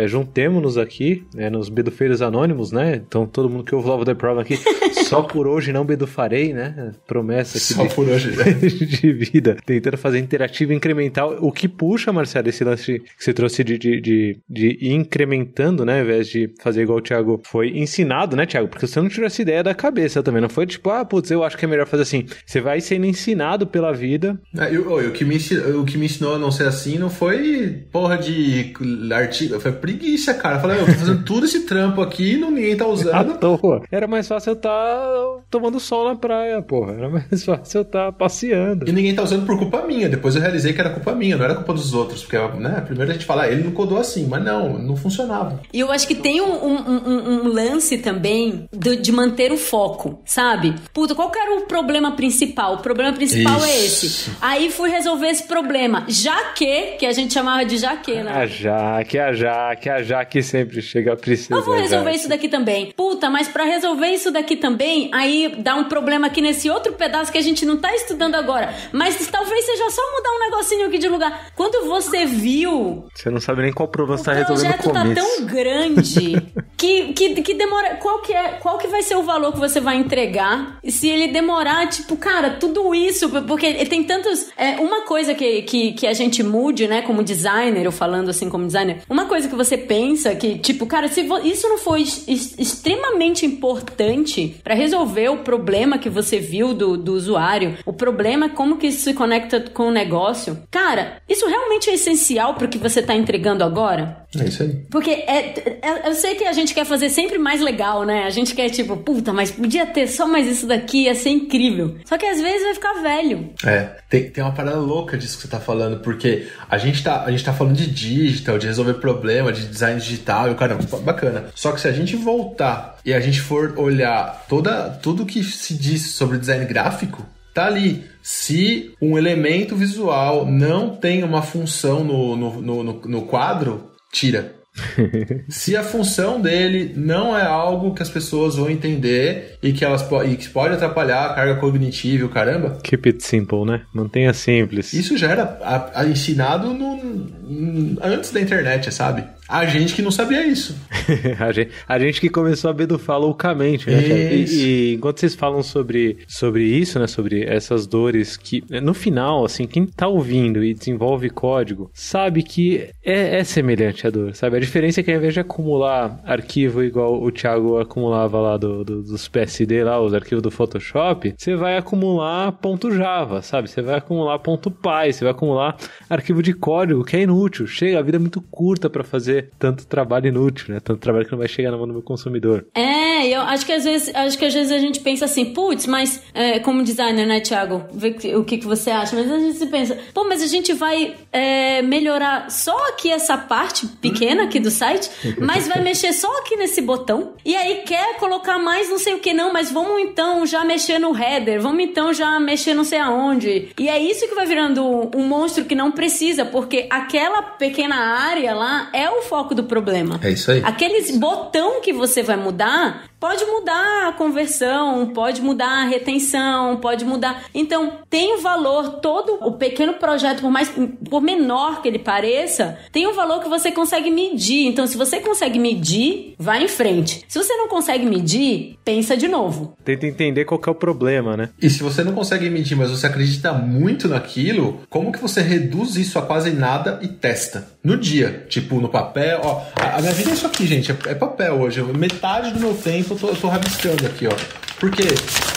juntemos-nos aqui, nos bedufeiros anônimos, né? Então, todo mundo que ouve Love the Problem aqui, só por hoje não bedufarei, né? Promessa aqui só por hoje, né? de vida. Tentando fazer interativo e incremental. O que puxa, Marcelo, esse lance que você trouxe de ir incrementando, né? Ao invés de fazer igual o Thiago foi ensinado, né, Thiago? Porque você não tirou essa ideia da cabeça também. Não foi tipo, eu acho que é melhor fazer assim. Você vai sendo ensinado pela vida. O que me ensinou a não ser assim não foi porra de artigo, foi preguiça, cara. Eu falei, eu tô fazendo tudo esse trampo aqui e ninguém tá usando. À toa. Era mais fácil eu estar tomando sol na praia, porra. Era mais fácil eu estar passeando. E ninguém tá usando por culpa minha. Depois eu realizei que era culpa minha, não era culpa dos outros. Porque, né, primeiro a gente fala, ele não codou assim, mas não funcionava. E eu acho que tem um lance também de manter o foco, sabe? Puta, qual que era o problema principal? O problema principal é esse. Aí fui resolver esse problema. Já que a gente chamava de Jaque, né? A Jaque sempre chega a precisar. Eu vou resolver isso daqui também. Puta, mas pra resolver isso daqui também, aí dá um problema aqui nesse outro pedaço que a gente não tá estudando agora. Mas talvez seja só mudar um negocinho aqui de lugar. Quando você viu... Você não sabe nem qual problema você tá resolvendo no começo. O projeto tá tão grande que demora... Qual que vai ser o valor que você vai entregar? E se ele demorar, tipo, cara, tudo isso... Porque tem tantos... uma coisa que a gente mude, né, como designer, eu falando assim como designer, uma coisa que você pensa que, tipo, cara, se isso não foi extremamente importante pra resolver o problema que você viu do usuário, o problema, como que isso se conecta com o negócio, cara, isso realmente é essencial pro que você tá entregando agora? É isso aí. Porque eu sei que a gente quer fazer sempre mais legal, né? A gente quer, tipo, puta, mas podia ter só mais isso daqui, ia ser incrível. Só que às vezes vai ficar velho. Tem uma parada louca disso que você tá falando, porque a gente tá falando de digital, de resolver problema, de design digital, e o cara, bacana. Só que se a gente voltar e a gente for olhar tudo que se diz sobre design gráfico, tá ali. Se um elemento visual não tem uma função no quadro, tira. Se a função dele não é algo que as pessoas vão entender e que pode atrapalhar a carga cognitiva e o caramba... Keep it simple, né? Mantenha simples. Isso já era ensinado antes da internet, sabe? A gente que não sabia isso. a gente que começou a bedufar loucamente, né? E enquanto vocês falam sobre isso, né? Sobre essas dores que, no final, assim, quem tá ouvindo e desenvolve código sabe que é semelhante a dor, sabe? A diferença é que ao invés de acumular arquivo igual o Thiago acumulava lá dos PSD lá, os arquivos do Photoshop, você vai acumular .java, sabe? Você vai acumular .py, você vai acumular arquivo de código que é inútil. Chega, a vida é muito curta pra fazer tanto trabalho inútil, né? Tanto trabalho que não vai chegar na mão do meu consumidor. Eu acho que às vezes a gente pensa assim, putz, mas como designer, né, Thiago? Vê o que você acha, mas a gente pensa, mas a gente vai melhorar só aqui essa parte pequena aqui do site, mas vai mexer só aqui nesse botão, e aí quer colocar mais não sei o que, não, mas vamos então já mexer no header, vamos então já mexer não sei aonde, e é isso que vai virando um monstro que não precisa, porque aquela pequena área lá é o foco do problema. É isso aí. Aqueles botão que você vai mudar, pode mudar a conversão, pode mudar a retenção, pode mudar. Então, tem um valor, todo o pequeno projeto, por menor que ele pareça, tem um valor que você consegue medir. Então, se você consegue medir, vai em frente. Se você não consegue medir, pensa de novo. Tenta entender qual que é o problema, né? E se você não consegue medir, mas você acredita muito naquilo, como que você reduz isso a quase nada e testa? No dia, tipo, no papel, ó. A minha vida é isso aqui, gente, é papel hoje. Metade do meu tempo eu tô rabiscando aqui, ó. Porque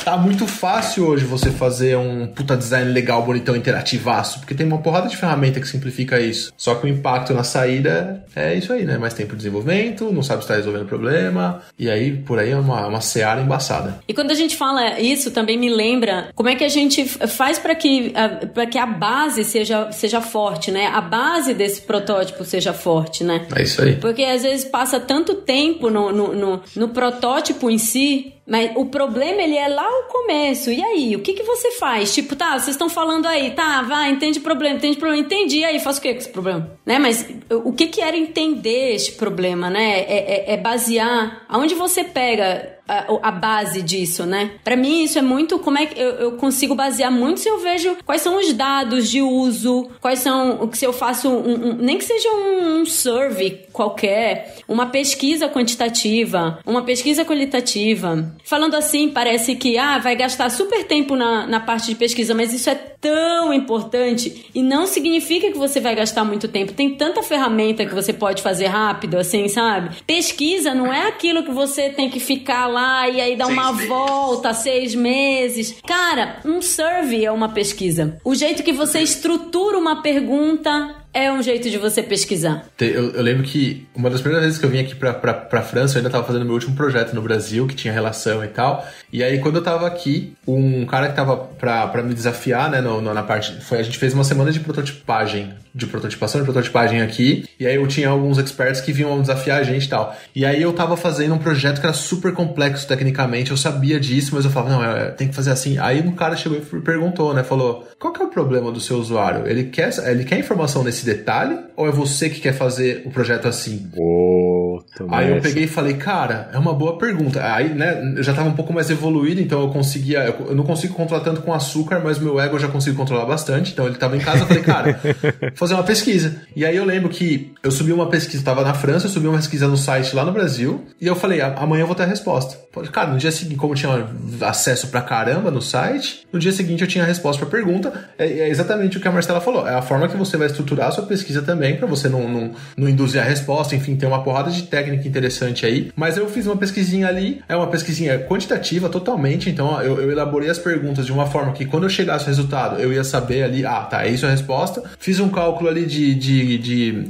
tá muito fácil hoje você fazer um puta design legal, bonitão, interativaço, porque tem uma porrada de ferramenta que simplifica isso. Só que o impacto na saída é isso aí, né? Mais tempo de desenvolvimento, não sabe se tá resolvendo o problema, e aí por aí é uma seara embaçada. E quando a gente fala isso, também me lembra como é que a gente faz para que a base seja forte, né? A base desse protótipo seja forte, né? É isso aí. Porque às vezes passa tanto tempo no protótipo em si, mas o problema, ele é lá o começo. E aí, o que você faz? Tipo, tá, vocês estão falando aí, tá, vai, entende o problema, entendi, e aí, faço o que com esse problema? Né? Mas o que era entender este problema, né? É basear, aonde você pega a base disso, né? Pra mim, isso é muito, como é que eu consigo basear muito se eu vejo quais são os dados de uso, quais são, se eu faço nem que seja um survey qualquer, uma pesquisa quantitativa, uma pesquisa qualitativa. Falando assim, parece que vai gastar super tempo na parte de pesquisa, mas isso é tão importante e não significa que você vai gastar muito tempo. Tem tanta ferramenta que você pode fazer rápido, assim, sabe? Pesquisa não é aquilo que você tem que ficar lá e aí dar uma volta, 6 meses. Cara, um survey é uma pesquisa. O jeito que você estrutura uma pergunta é um jeito de você pesquisar. Eu lembro que uma das primeiras vezes que eu vim aqui pra França, eu ainda tava fazendo meu último projeto no Brasil, que tinha relação e tal. E aí, quando eu tava aqui, um cara que tava pra me desafiar, né, na parte... a gente fez uma semana de prototipagem, de prototipagem aqui. E aí eu tinha alguns experts que vinham desafiar a gente e tal. E aí eu tava fazendo um projeto que era super complexo tecnicamente. Eu sabia disso, mas eu falava, não, tem que fazer assim. Aí um cara chegou e perguntou, né, falou, qual que é o problema do seu usuário? Ele quer informação nesse detalhe ou é você que quer fazer o projeto assim? Aí eu peguei e falei, cara, é uma boa pergunta. Aí, né, eu já tava um pouco mais evoluído, então eu não consigo controlar tanto com açúcar, mas meu ego eu já consigo controlar bastante. Então ele tava em casa, eu falei, cara, vou fazer uma pesquisa. E aí eu lembro que eu subi uma pesquisa, tava na França, eu subi uma pesquisa no site lá no Brasil, e eu falei, amanhã eu vou ter a resposta. Cara, no dia seguinte, como eu tinha acesso pra caramba no site, no dia seguinte eu tinha a resposta pra pergunta. É exatamente o que a Marcela falou. É a forma que você vai estruturar a sua pesquisa também, pra você não induzir a resposta. Enfim, tem uma porrada de técnica interessante aí. Mas eu fiz uma pesquisinha ali, é uma pesquisinha quantitativa totalmente, então eu elaborei as perguntas de uma forma que quando eu chegasse ao resultado, eu ia saber ali, tá, é isso a resposta. Fiz um cálculo ali de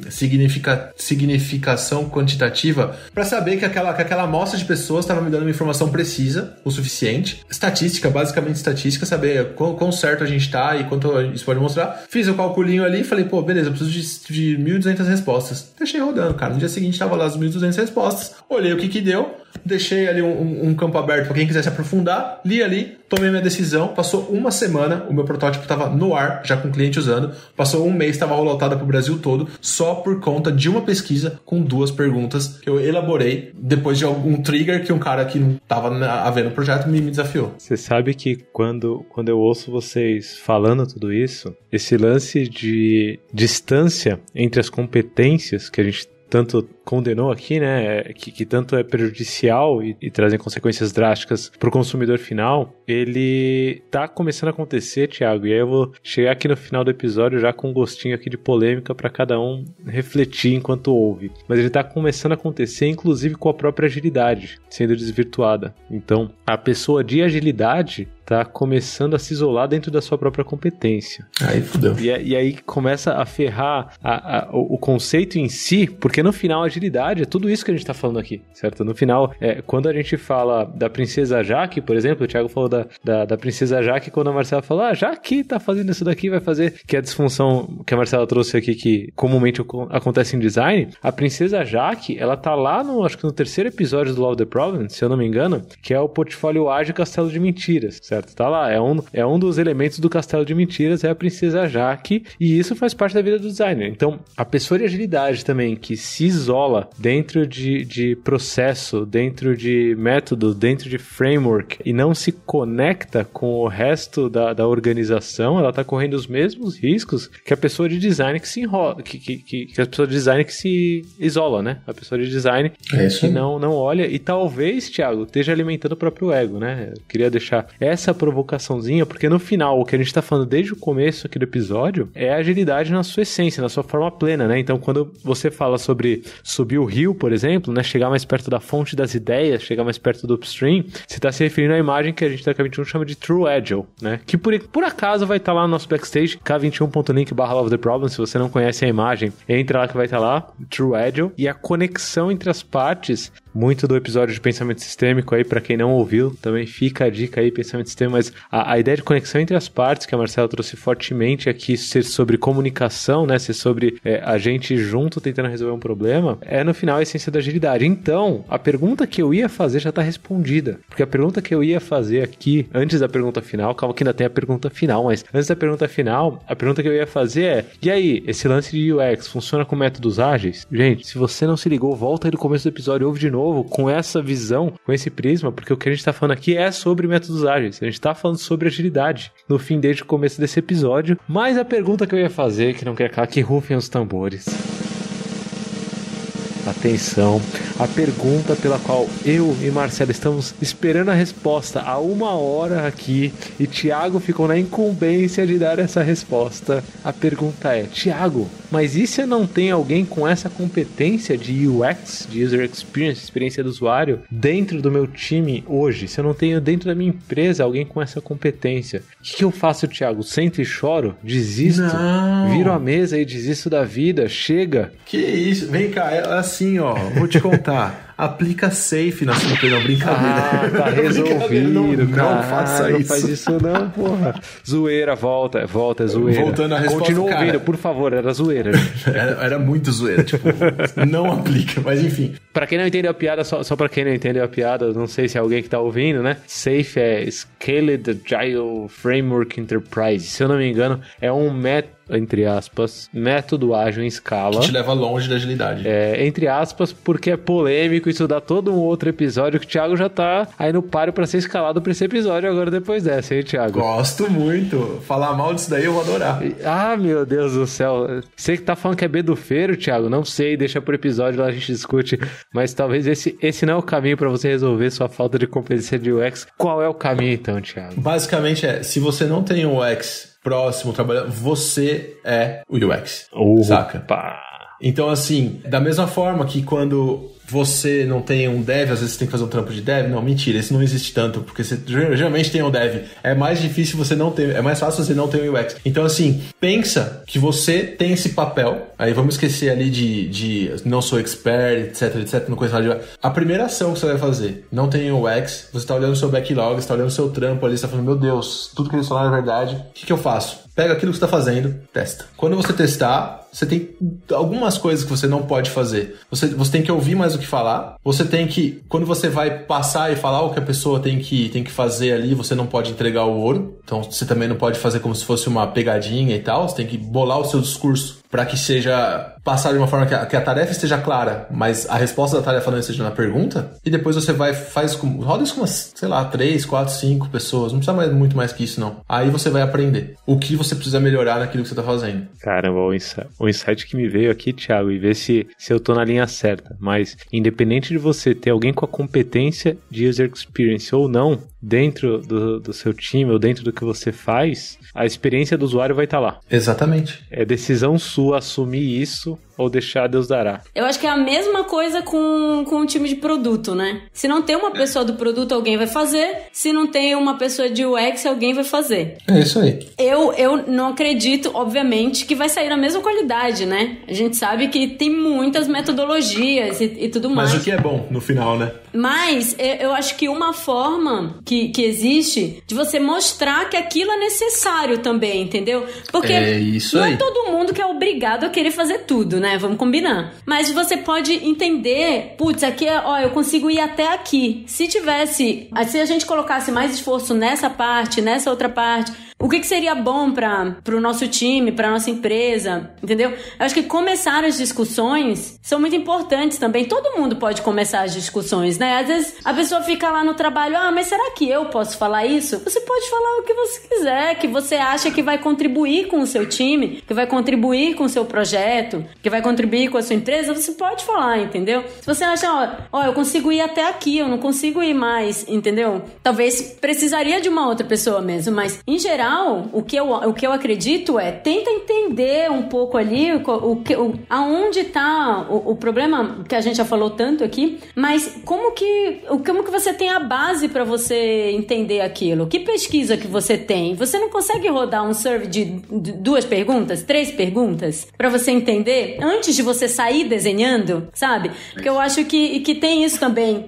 significação quantitativa pra saber que aquela amostra de pessoas estava me dando uma informação precisa, o suficiente. Estatística, basicamente estatística, saber quão certo a gente tá e quanto isso pode mostrar. Fiz o calculinho ali e falei, pô, beleza, eu preciso de 1.200 respostas. Deixei rodando, cara. No dia seguinte tava lá as 1.200 respostas. Olhei o que deu. Deixei ali um campo aberto para quem quisesse aprofundar. Li ali, tomei minha decisão. Passou uma semana, o meu protótipo estava no ar, já com o cliente usando. Passou um mês, estava rolloutada para o Brasil todo, só por conta de uma pesquisa com 2 perguntas que eu elaborei depois de algum trigger que um cara que não estava vendo o projeto me desafiou. Você sabe que quando eu ouço vocês falando tudo isso, esse lance de distância entre as competências que a gente tanto condenou aqui, né, que tanto é prejudicial e trazem consequências drásticas para o consumidor final, ele tá começando a acontecer, Thiago, e aí eu vou chegar aqui no final do episódio já com um gostinho aqui de polêmica para cada um refletir enquanto ouve. Mas ele tá começando a acontecer, inclusive com a própria agilidade sendo desvirtuada. Então, a pessoa de agilidade tá começando a se isolar dentro da sua própria competência. Aí fudeu. E aí começa a ferrar o conceito em si, porque no final a agilidade é tudo isso que a gente tá falando aqui, certo? No final, quando a gente fala da Princesa Jaque, por exemplo, o Thiago falou da Princesa Jaque, quando a Marcela falou, Jaque tá fazendo isso daqui, vai fazer, que é a disfunção que a Marcela trouxe aqui, que comumente acontece em design, a Princesa Jaque, ela tá lá acho que no terceiro episódio do Love the Problem, se eu não me engano, que é o portfólio ágil Castelo de Mentiras, certo? Tá lá, é um dos elementos do Castelo de Mentiras, é a Princesa Jaque, e isso faz parte da vida do designer. Então, a pessoa de agilidade também, que se isola dentro de processo, dentro de método, dentro de framework, e não se conecta com o resto da organização, ela tá correndo os mesmos riscos que a pessoa de design que se enrola, que a pessoa de design que se isola, né? A pessoa de design que não olha, e talvez, Thiago, esteja alimentando o próprio ego, né? Eu queria deixar essa provocaçãozinha, porque no final, o que a gente tá falando desde o começo aqui do episódio é a agilidade na sua essência, na sua forma plena, né? Então, quando você fala sobre subir o rio, por exemplo, né? Chegar mais perto da fonte das ideias, chegar mais perto do upstream, você tá se referindo à imagem que a gente da K21 chama de True Agile, né? Que por acaso vai estar lá no nosso backstage, k21.link/Love the Problem. Se você não conhece a imagem, entra lá que vai estar lá, True Agile, e a conexão entre as partes, muito do episódio de pensamento sistêmico aí, pra quem não ouviu, também fica a dica aí, pensamento sistêmico, mas a ideia de conexão entre as partes, que a Marcela trouxe fortemente aqui, ser sobre comunicação, né, ser sobre a gente junto tentando resolver um problema, é no final a essência da agilidade. Então, a pergunta que eu ia fazer já tá respondida, porque a pergunta que eu ia fazer aqui, antes da pergunta final, calma que ainda tem a pergunta final, mas antes da pergunta final, a pergunta que eu ia fazer é, e aí, esse lance de UX funciona com métodos ágeis? Gente, se você não se ligou, volta aí do começo do episódio, ouve de novo, com essa visão, com esse prisma, porque o que a gente tá falando aqui é sobre métodos ágeis, a gente tá falando sobre agilidade, no fim, desde o começo desse episódio. Mas a pergunta que eu ia fazer, que não quer cá, que rufem os tambores. Atenção, a pergunta pela qual eu e Marcelo estamos esperando a resposta há 1 hora aqui, e Thiago ficou na incumbência de dar essa resposta. A pergunta é, Thiago, mas e se eu não tenho alguém com essa competência de UX, de User Experience, experiência do usuário, dentro do meu time hoje? Se eu não tenho dentro da minha empresa alguém com essa competência, o que eu faço, Thiago? Sento e choro? Desisto? Não. Viro a mesa e desisto da vida? Chega? Que isso? Vem cá, assim, ó, vou te contar. Aplica safe na sua não, brincadeira. Tá resolvido, cara. Não faça isso. Não faz isso não, porra. Zoeira, volta, é zoeira. Voltando à resposta, continua ouvindo, por favor, era zoeira. Era muito zoeira, tipo, não aplica, mas enfim. Pra quem não entendeu a piada, só pra quem não entendeu a piada, não sei se é alguém que tá ouvindo, né? Safe é Scaled Agile Framework Enterprise. Se eu não me engano, é um método, entre aspas, método ágil em escala. Que te leva longe da agilidade. Entre aspas, porque é polêmico, isso dá todo um outro episódio que o Thiago já tá aí no páreo pra ser escalado pra esse episódio agora depois dessa, hein, Thiago? Gosto muito. Falar mal disso daí eu vou adorar. Ah, meu Deus do céu. Você que tá falando que é bedufeiro, Thiago, não sei, deixa pro episódio lá a gente discute, mas talvez esse não é o caminho pra você resolver sua falta de competência de UX. Qual é o caminho então, Thiago? Basicamente se você não tem um UX próximo trabalhando, você é o UX, saca? Então, assim, da mesma forma que quando você não tem um dev, às vezes você tem que fazer um trampo de dev, não, mentira, isso não existe tanto, porque você geralmente tem um dev, é mais difícil você não ter, é mais fácil você não ter um UX. Então, assim, pensa que você tem esse papel, aí vamos esquecer ali de não sou expert, etc, não coisa de... A primeira ação que você vai fazer, não tem um UX, você tá olhando o seu backlog, você tá olhando o seu trampo ali, você tá falando, meu Deus, tudo que eles falaram é verdade, o que eu faço? Pega aquilo que você está fazendo, testa. Quando você testar, você tem algumas coisas que você não pode fazer. Você tem que ouvir mais o que falar. Você tem que, quando você vai passar e falar o que a pessoa tem que fazer ali, você não pode entregar o ouro. Então, você também não pode fazer como se fosse uma pegadinha e tal. Você tem que bolar o seu discurso para que seja passado de uma forma que a tarefa esteja clara, mas a resposta da tarefa não esteja na pergunta, e depois você roda isso com umas, sei lá, 3, 4, 5 pessoas, não precisa muito mais que isso não. Aí você vai aprender o que você precisa melhorar naquilo que você tá fazendo. Caramba, o insight que me veio aqui, Thiago, e ver se eu tô na linha certa, mas independente de você ter alguém com a competência de user experience ou não, dentro do seu time ou dentro do que você faz, a experiência do usuário vai estar lá. Exatamente. É decisão sua assumir isso ou deixar Deus dará. Eu acho que é a mesma coisa com o time de produto, né? Se não tem uma pessoa do produto, alguém vai fazer. Se não tem uma pessoa de UX, alguém vai fazer. É isso aí. Eu não acredito, obviamente, que vai sair na mesma qualidade, né? A gente sabe que tem muitas metodologias e tudo mais. Mas o que é bom no final, né? Mas eu acho que uma forma que existe de você mostrar que aquilo é necessário também, entendeu? Porque não é todo mundo que é obrigado a querer fazer tudo, né? Vamos combinar. Mas você pode entender, putz, aqui eu consigo ir até aqui. Se a gente colocasse mais esforço nessa parte, nessa outra parte, o que seria bom para o nosso time, para nossa empresa, entendeu? Eu acho que começar as discussões são muito importantes também. Todo mundo pode começar as discussões, né? Às vezes a pessoa fica lá no trabalho, mas será que eu posso falar isso? Você pode falar o que você quiser, que você acha que vai contribuir com o seu time, que vai contribuir com o seu projeto, que vai contribuir com a sua empresa, você pode falar, entendeu? Se você acha, eu consigo ir até aqui, eu não consigo ir mais, entendeu? Talvez precisaria de uma outra pessoa mesmo, mas em geral, o que eu acredito tenta entender um pouco ali aonde está o problema que a gente já falou tanto aqui, mas como que você tem a base para você entender aquilo? Que pesquisa que você tem? Você não consegue rodar um survey de 2 perguntas, 3 perguntas para você entender antes de você sair desenhando, sabe? Porque eu acho que tem isso também,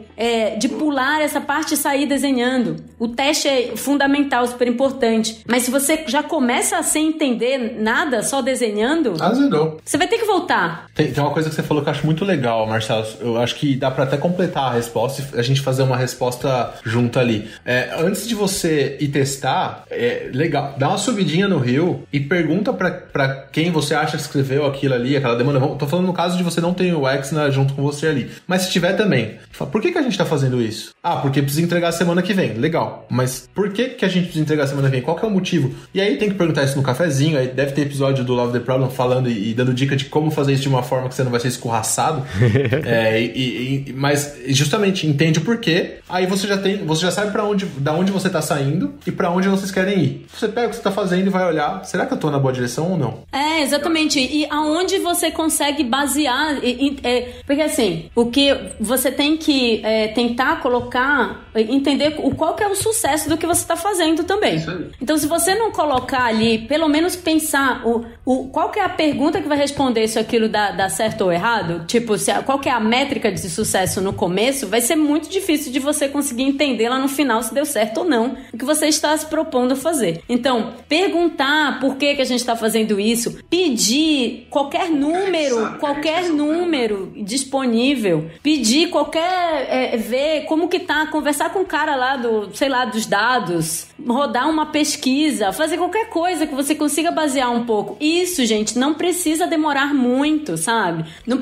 de pular essa parte e sair desenhando. O teste é fundamental, super importante. Mas se você já começa sem entender nada, só desenhando, azedou. Você vai ter que voltar. Tem uma coisa que você falou que eu acho muito legal, Marcelo. Eu acho que dá pra até completar a resposta e a gente fazer uma resposta junto ali. Antes de você ir testar, legal, dá uma subidinha no rio e pergunta pra quem você acha que escreveu aquilo ali, aquela demanda. Tô falando no caso de você não ter o UX junto com você ali. Mas se tiver também, por que a gente tá fazendo isso? Porque precisa entregar a semana que vem. Legal. Mas por que a gente precisa entregar a semana que vem? Qual que é o motivo? E aí tem que perguntar isso no cafezinho, aí deve ter episódio do Love the Problem falando e dando dica de como fazer isso de uma forma que você não vai ser escorraçado. Mas justamente entende o porquê, aí você já sabe da onde você tá saindo e pra onde vocês querem ir. Você pega o que você tá fazendo e vai olhar, será que eu tô na boa direção ou não? Exatamente. E aonde você consegue basear, porque assim, o que você tem que tentar colocar, entender qual que é o sucesso do que você tá fazendo também. Então, se você não colocar ali, pelo menos pensar qual que é a pergunta que vai responder se aquilo dá certo ou errado, tipo, qual que é a métrica de sucesso no começo, vai ser muito difícil de você conseguir entender lá no final se deu certo ou não o que você está se propondo a fazer. Então, perguntar por que a gente está fazendo isso, pedir qualquer número disponível, pedir ver como que tá, conversar com o cara lá dos dados, rodar uma pesquisa, fazer qualquer coisa que você consiga basear um pouco. Isso, gente, não precisa demorar muito, sabe? Não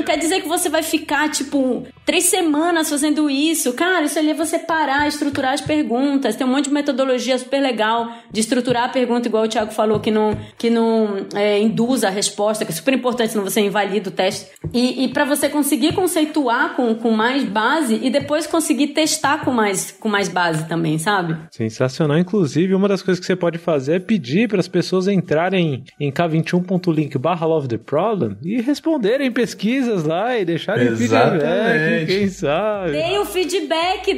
quer dizer que você vai ficar, 3 semanas fazendo isso. Cara, isso ali é você parar, estruturar as perguntas. Tem um monte de metodologia super legal de estruturar a pergunta, igual o Thiago falou, que não induz a resposta, que é super importante, senão você invalida o teste. E para você conseguir conceituar com mais base e depois conseguir testar com mais base também, sabe? Sensacional. Inclusive, uma das coisas que você pode fazer é pedir para as pessoas entrarem em k21.link/LoveTheProblem e responderem pesquisas lá e deixarem feedback, quem sabe. Dei o feedback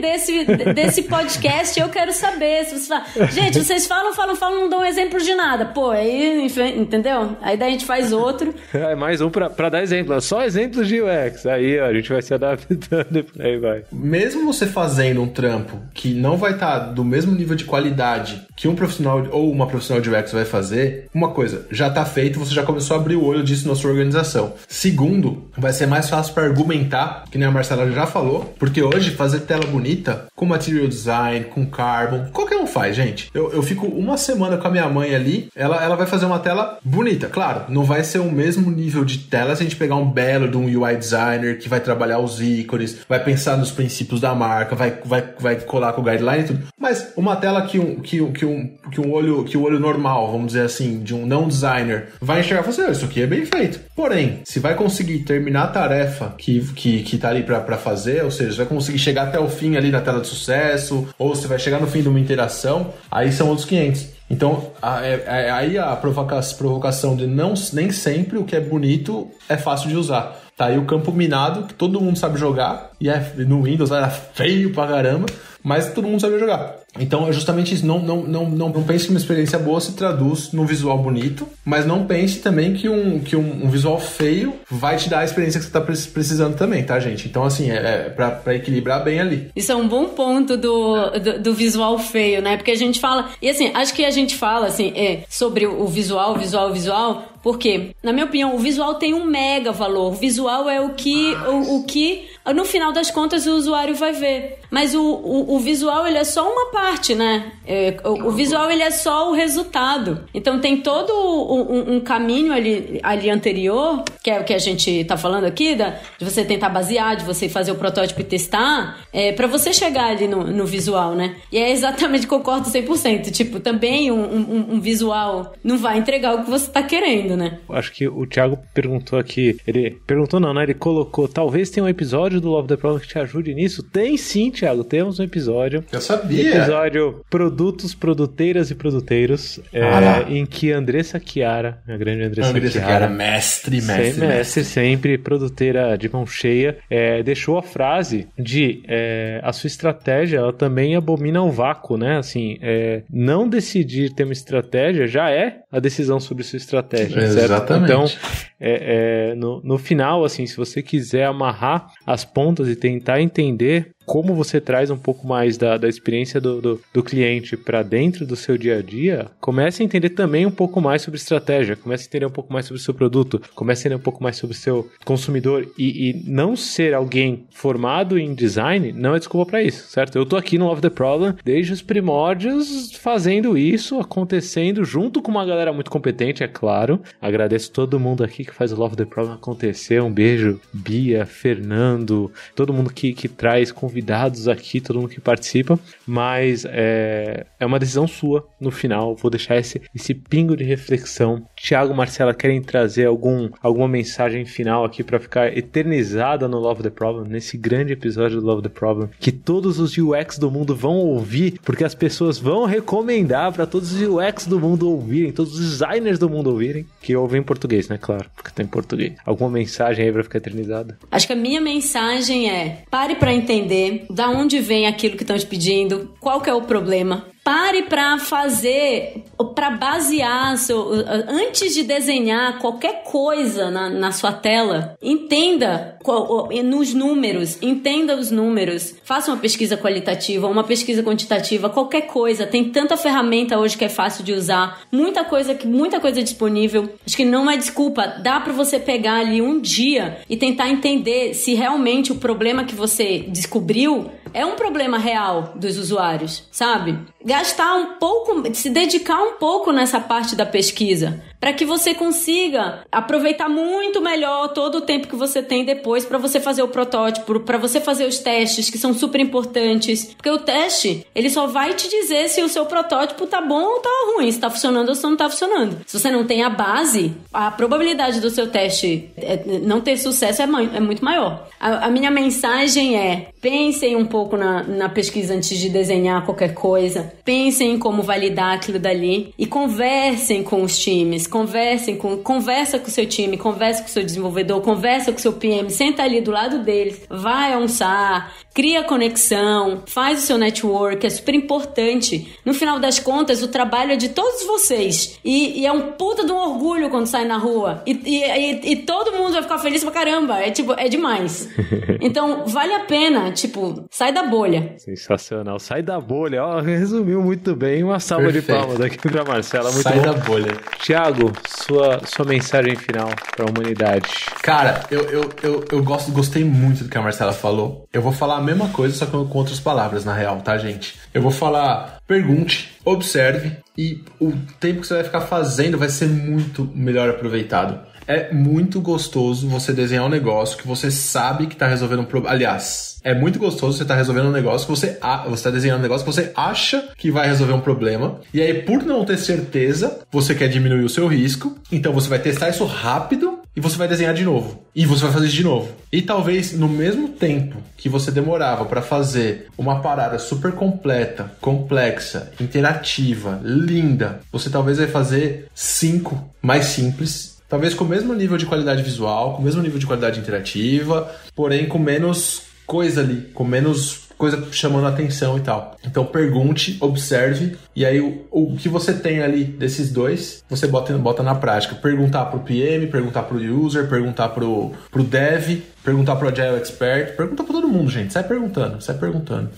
desse podcast, eu quero saber. Se você fala, gente, vocês falam, não dão exemplo de nada. Pô, aí, entendeu? Aí daí a gente faz outro. Mais um para dar exemplo. Só exemplos de UX. Aí, a gente vai se adaptando e por aí vai. Mesmo você fazendo um trampo que não vai estar do mesmo nível de qualidade que um profissional ou uma profissional de UX vai fazer, uma coisa, já está feito, você já começou a abrir o olho disso na sua organização. Segundo, vai ser mais fácil para argumentar, que nem a Marcela já falou, porque hoje fazer tela bonita com material design, com carbon, qualquer um não faz, gente? Eu fico uma semana com a minha mãe ali, ela vai fazer uma tela bonita. Claro, não vai ser o mesmo nível de tela se a gente pegar um belo de um UI designer que vai trabalhar os ícones, vai pensar nos princípios da marca, vai colar com o guideline e tudo. Mas uma tela que o olho normal, vamos dizer assim, de um não designer, vai enxergar e falar assim, isso aqui é bem feito. Porém, se vai conseguir terminar a tarefa que tá ali pra fazer, ou seja, se vai conseguir chegar até o fim ali na tela de sucesso, ou se vai chegar no fim de uma interação, aí são outros 500. Então, aí a provocação de nem sempre o que é bonito é fácil de usar. Tá aí o campo minado, que todo mundo sabe jogar, e no Windows era feio pra caramba, mas todo mundo sabe jogar. Então é justamente isso, não pense que uma experiência boa se traduz num visual bonito, mas não pense também que um visual feio vai te dar a experiência que você tá precisando também, tá, gente? Então assim, pra equilibrar bem ali. Isso é um bom ponto do visual feio, né? Porque a gente fala, e assim, acho que a gente fala assim, sobre o visual, porque, na minha opinião, o visual tem um mega valor. O visual é o que no final das contas, o usuário vai ver. Mas o visual, ele é só uma parte, né? O visual, ele é só o resultado. Então, tem todo um caminho ali anterior, que é o que a gente tá falando aqui, de você tentar basear, de você fazer o protótipo e testar, pra você chegar ali no visual, né? E é exatamente, concordo 100%. Tipo, também um visual não vai entregar o que você tá querendo, né? Acho que o Thiago perguntou aqui, ele perguntou não, né? Ele colocou, talvez tenha um episódio do Love the Problem que te ajude nisso. Tem sim, Thiago, temos um episódio. Eu sabia. Episódio Produtos, Produteiras e Produteiros, em que Andressa Chiara, a grande Andressa Chiara, mestre sempre, produteira de mão cheia, deixou a frase de a sua estratégia, ela também abomina o vácuo, né? Assim, não decidir ter uma estratégia já é a decisão sobre sua estratégia, certo? Exatamente. Então, no final, assim, se você quiser amarrar as pontas e tentar entender como você traz um pouco mais da experiência do cliente para dentro do seu dia a dia, comece a entender também um pouco mais sobre estratégia, comece a entender um pouco mais sobre o seu produto, comece a entender um pouco mais sobre o seu consumidor e não ser alguém formado em design não é desculpa para isso, certo? Eu tô aqui no Love the Problem desde os primórdios fazendo isso, acontecendo junto com uma galera muito competente, é claro. Agradeço todo mundo aqui que faz o Love the Problem acontecer. Um beijo, Bia, Fernando, todo mundo que traz convidados aqui, todo mundo que participa, mas é uma decisão sua no final. Vou deixar esse pingo de reflexão. Thiago, Marcela, querem trazer alguma mensagem final aqui para ficar eternizada no Love the Problem, nesse grande episódio do Love the Problem, que todos os UX do mundo vão ouvir, porque as pessoas vão recomendar para todos os UX do mundo ouvirem, todos os designers do mundo ouvirem, que ouvem em português, né? Claro, porque tá em português. Alguma mensagem aí pra ficar eternizada? Acho que a minha mensagem é: pare pra entender da onde vem aquilo que estão te pedindo, qual que é o problema. Pare para fazer, para basear, antes de desenhar qualquer coisa na sua tela, entenda nos números, entenda os números, faça uma pesquisa qualitativa, uma pesquisa quantitativa, qualquer coisa. Tem tanta ferramenta hoje que é fácil de usar, muita coisa disponível. Acho que não é desculpa, dá para você pegar ali um dia e tentar entender se realmente o problema que você descobriu é um problema real dos usuários, sabe? Gastar um pouco, se dedicar um pouco nessa parte da pesquisa, para que você consiga aproveitar muito melhor todo o tempo que você tem depois para você fazer o protótipo, para você fazer os testes, que são super importantes. Porque o teste, ele só vai te dizer se o seu protótipo tá bom ou tá ruim, se tá funcionando ou se não tá funcionando. Se você não tem a base, a probabilidade do seu teste não ter sucesso é muito maior. A minha mensagem é: pensem um pouco na pesquisa antes de desenhar qualquer coisa, pensem em como validar aquilo dali e conversem com os times, conversa com o seu time, conversa com o seu desenvolvedor, conversa com o seu PM, senta ali do lado deles, vai almoçar, cria conexão, faz o seu network, é super importante. No final das contas, o trabalho é de todos vocês e é um puta de um orgulho quando sai na rua e todo mundo vai ficar feliz pra caramba, é demais. Então, vale a pena, sai da bolha. Sensacional, sai da bolha, ó, resumiu resumiu muito bem. Uma salva de palmas aqui pra Marcela. Muito Sai bom. da bolha. Thiago, sua mensagem final pra humanidade. Cara, eu gostei muito do que a Marcela falou. Eu vou falar a mesma coisa, só que com outras palavras, na real, tá, gente? Eu vou falar, pergunte, observe, e o tempo que você vai ficar fazendo vai ser muito melhor aproveitado. É muito gostoso você desenhar um negócio que você sabe que tá resolvendo um problema. Aliás, é muito gostoso você tá resolvendo um negócio que você tá desenhando um negócio que você acha que vai resolver um problema. E aí, por não ter certeza, você quer diminuir o seu risco. Então você vai testar isso rápido e você vai desenhar de novo. E você vai fazer isso de novo. E talvez no mesmo tempo que você demorava para fazer uma parada super completa, complexa, interativa, linda, você talvez vai fazer 5 mais simples. Talvez com o mesmo nível de qualidade visual, com o mesmo nível de qualidade interativa, porém com menos coisa ali, com menos coisa chamando a atenção e tal. Então pergunte, observe, e aí o que você tem ali desses dois, você bota na prática. Perguntar pro PM, perguntar pro user, perguntar pro dev, perguntar pro Agile Expert, pergunta pra todo mundo, gente. Sai perguntando.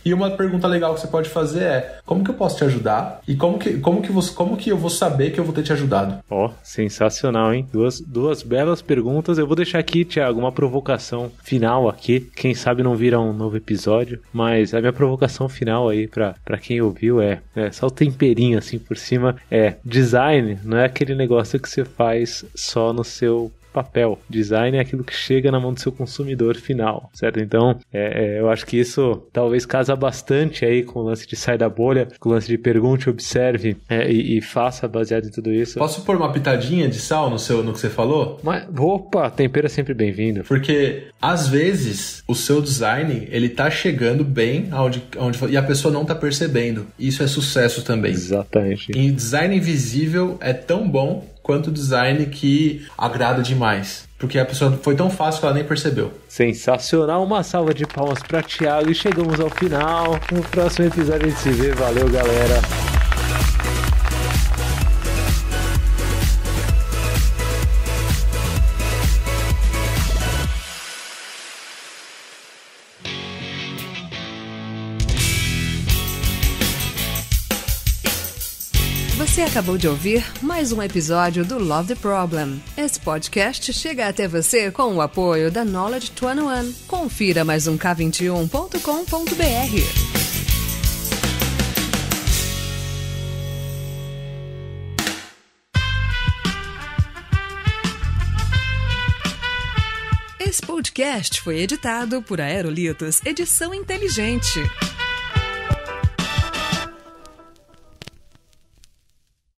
E uma pergunta legal que você pode fazer é: como que eu posso te ajudar? E como que eu vou saber que eu vou ter te ajudado? Ó, sensacional, hein? Duas belas perguntas. Eu vou deixar aqui, Thiago, uma provocação final aqui. Quem sabe não vira um novo episódio, mas a minha provocação final aí pra quem ouviu é só o temperinho assim por cima. Design não é aquele negócio que você faz só no seu papel. Design é aquilo que chega na mão do seu consumidor final, certo? Então, eu acho que isso talvez casa bastante aí com o lance de sair da bolha, com o lance de pergunte, observe e faça baseado em tudo isso. Posso pôr uma pitadinha de sal no que você falou? Opa, tempero é sempre bem-vindo. Porque, às vezes, o seu design, ele tá chegando bem aonde e a pessoa não tá percebendo. Isso é sucesso também. Exatamente. E design invisível é tão bom quanto design que agrada demais. Porque a pessoa foi tão fácil que ela nem percebeu. Sensacional, uma salva de palmas para Thiago e chegamos ao final. No próximo episódio a gente se vê. Valeu, galera. Você acabou de ouvir mais um episódio do Love the Problem. Esse podcast chega até você com o apoio da Knowledge 21. Confira mais um K21.com.br. Esse podcast foi editado por Aerolitos Edição Inteligente.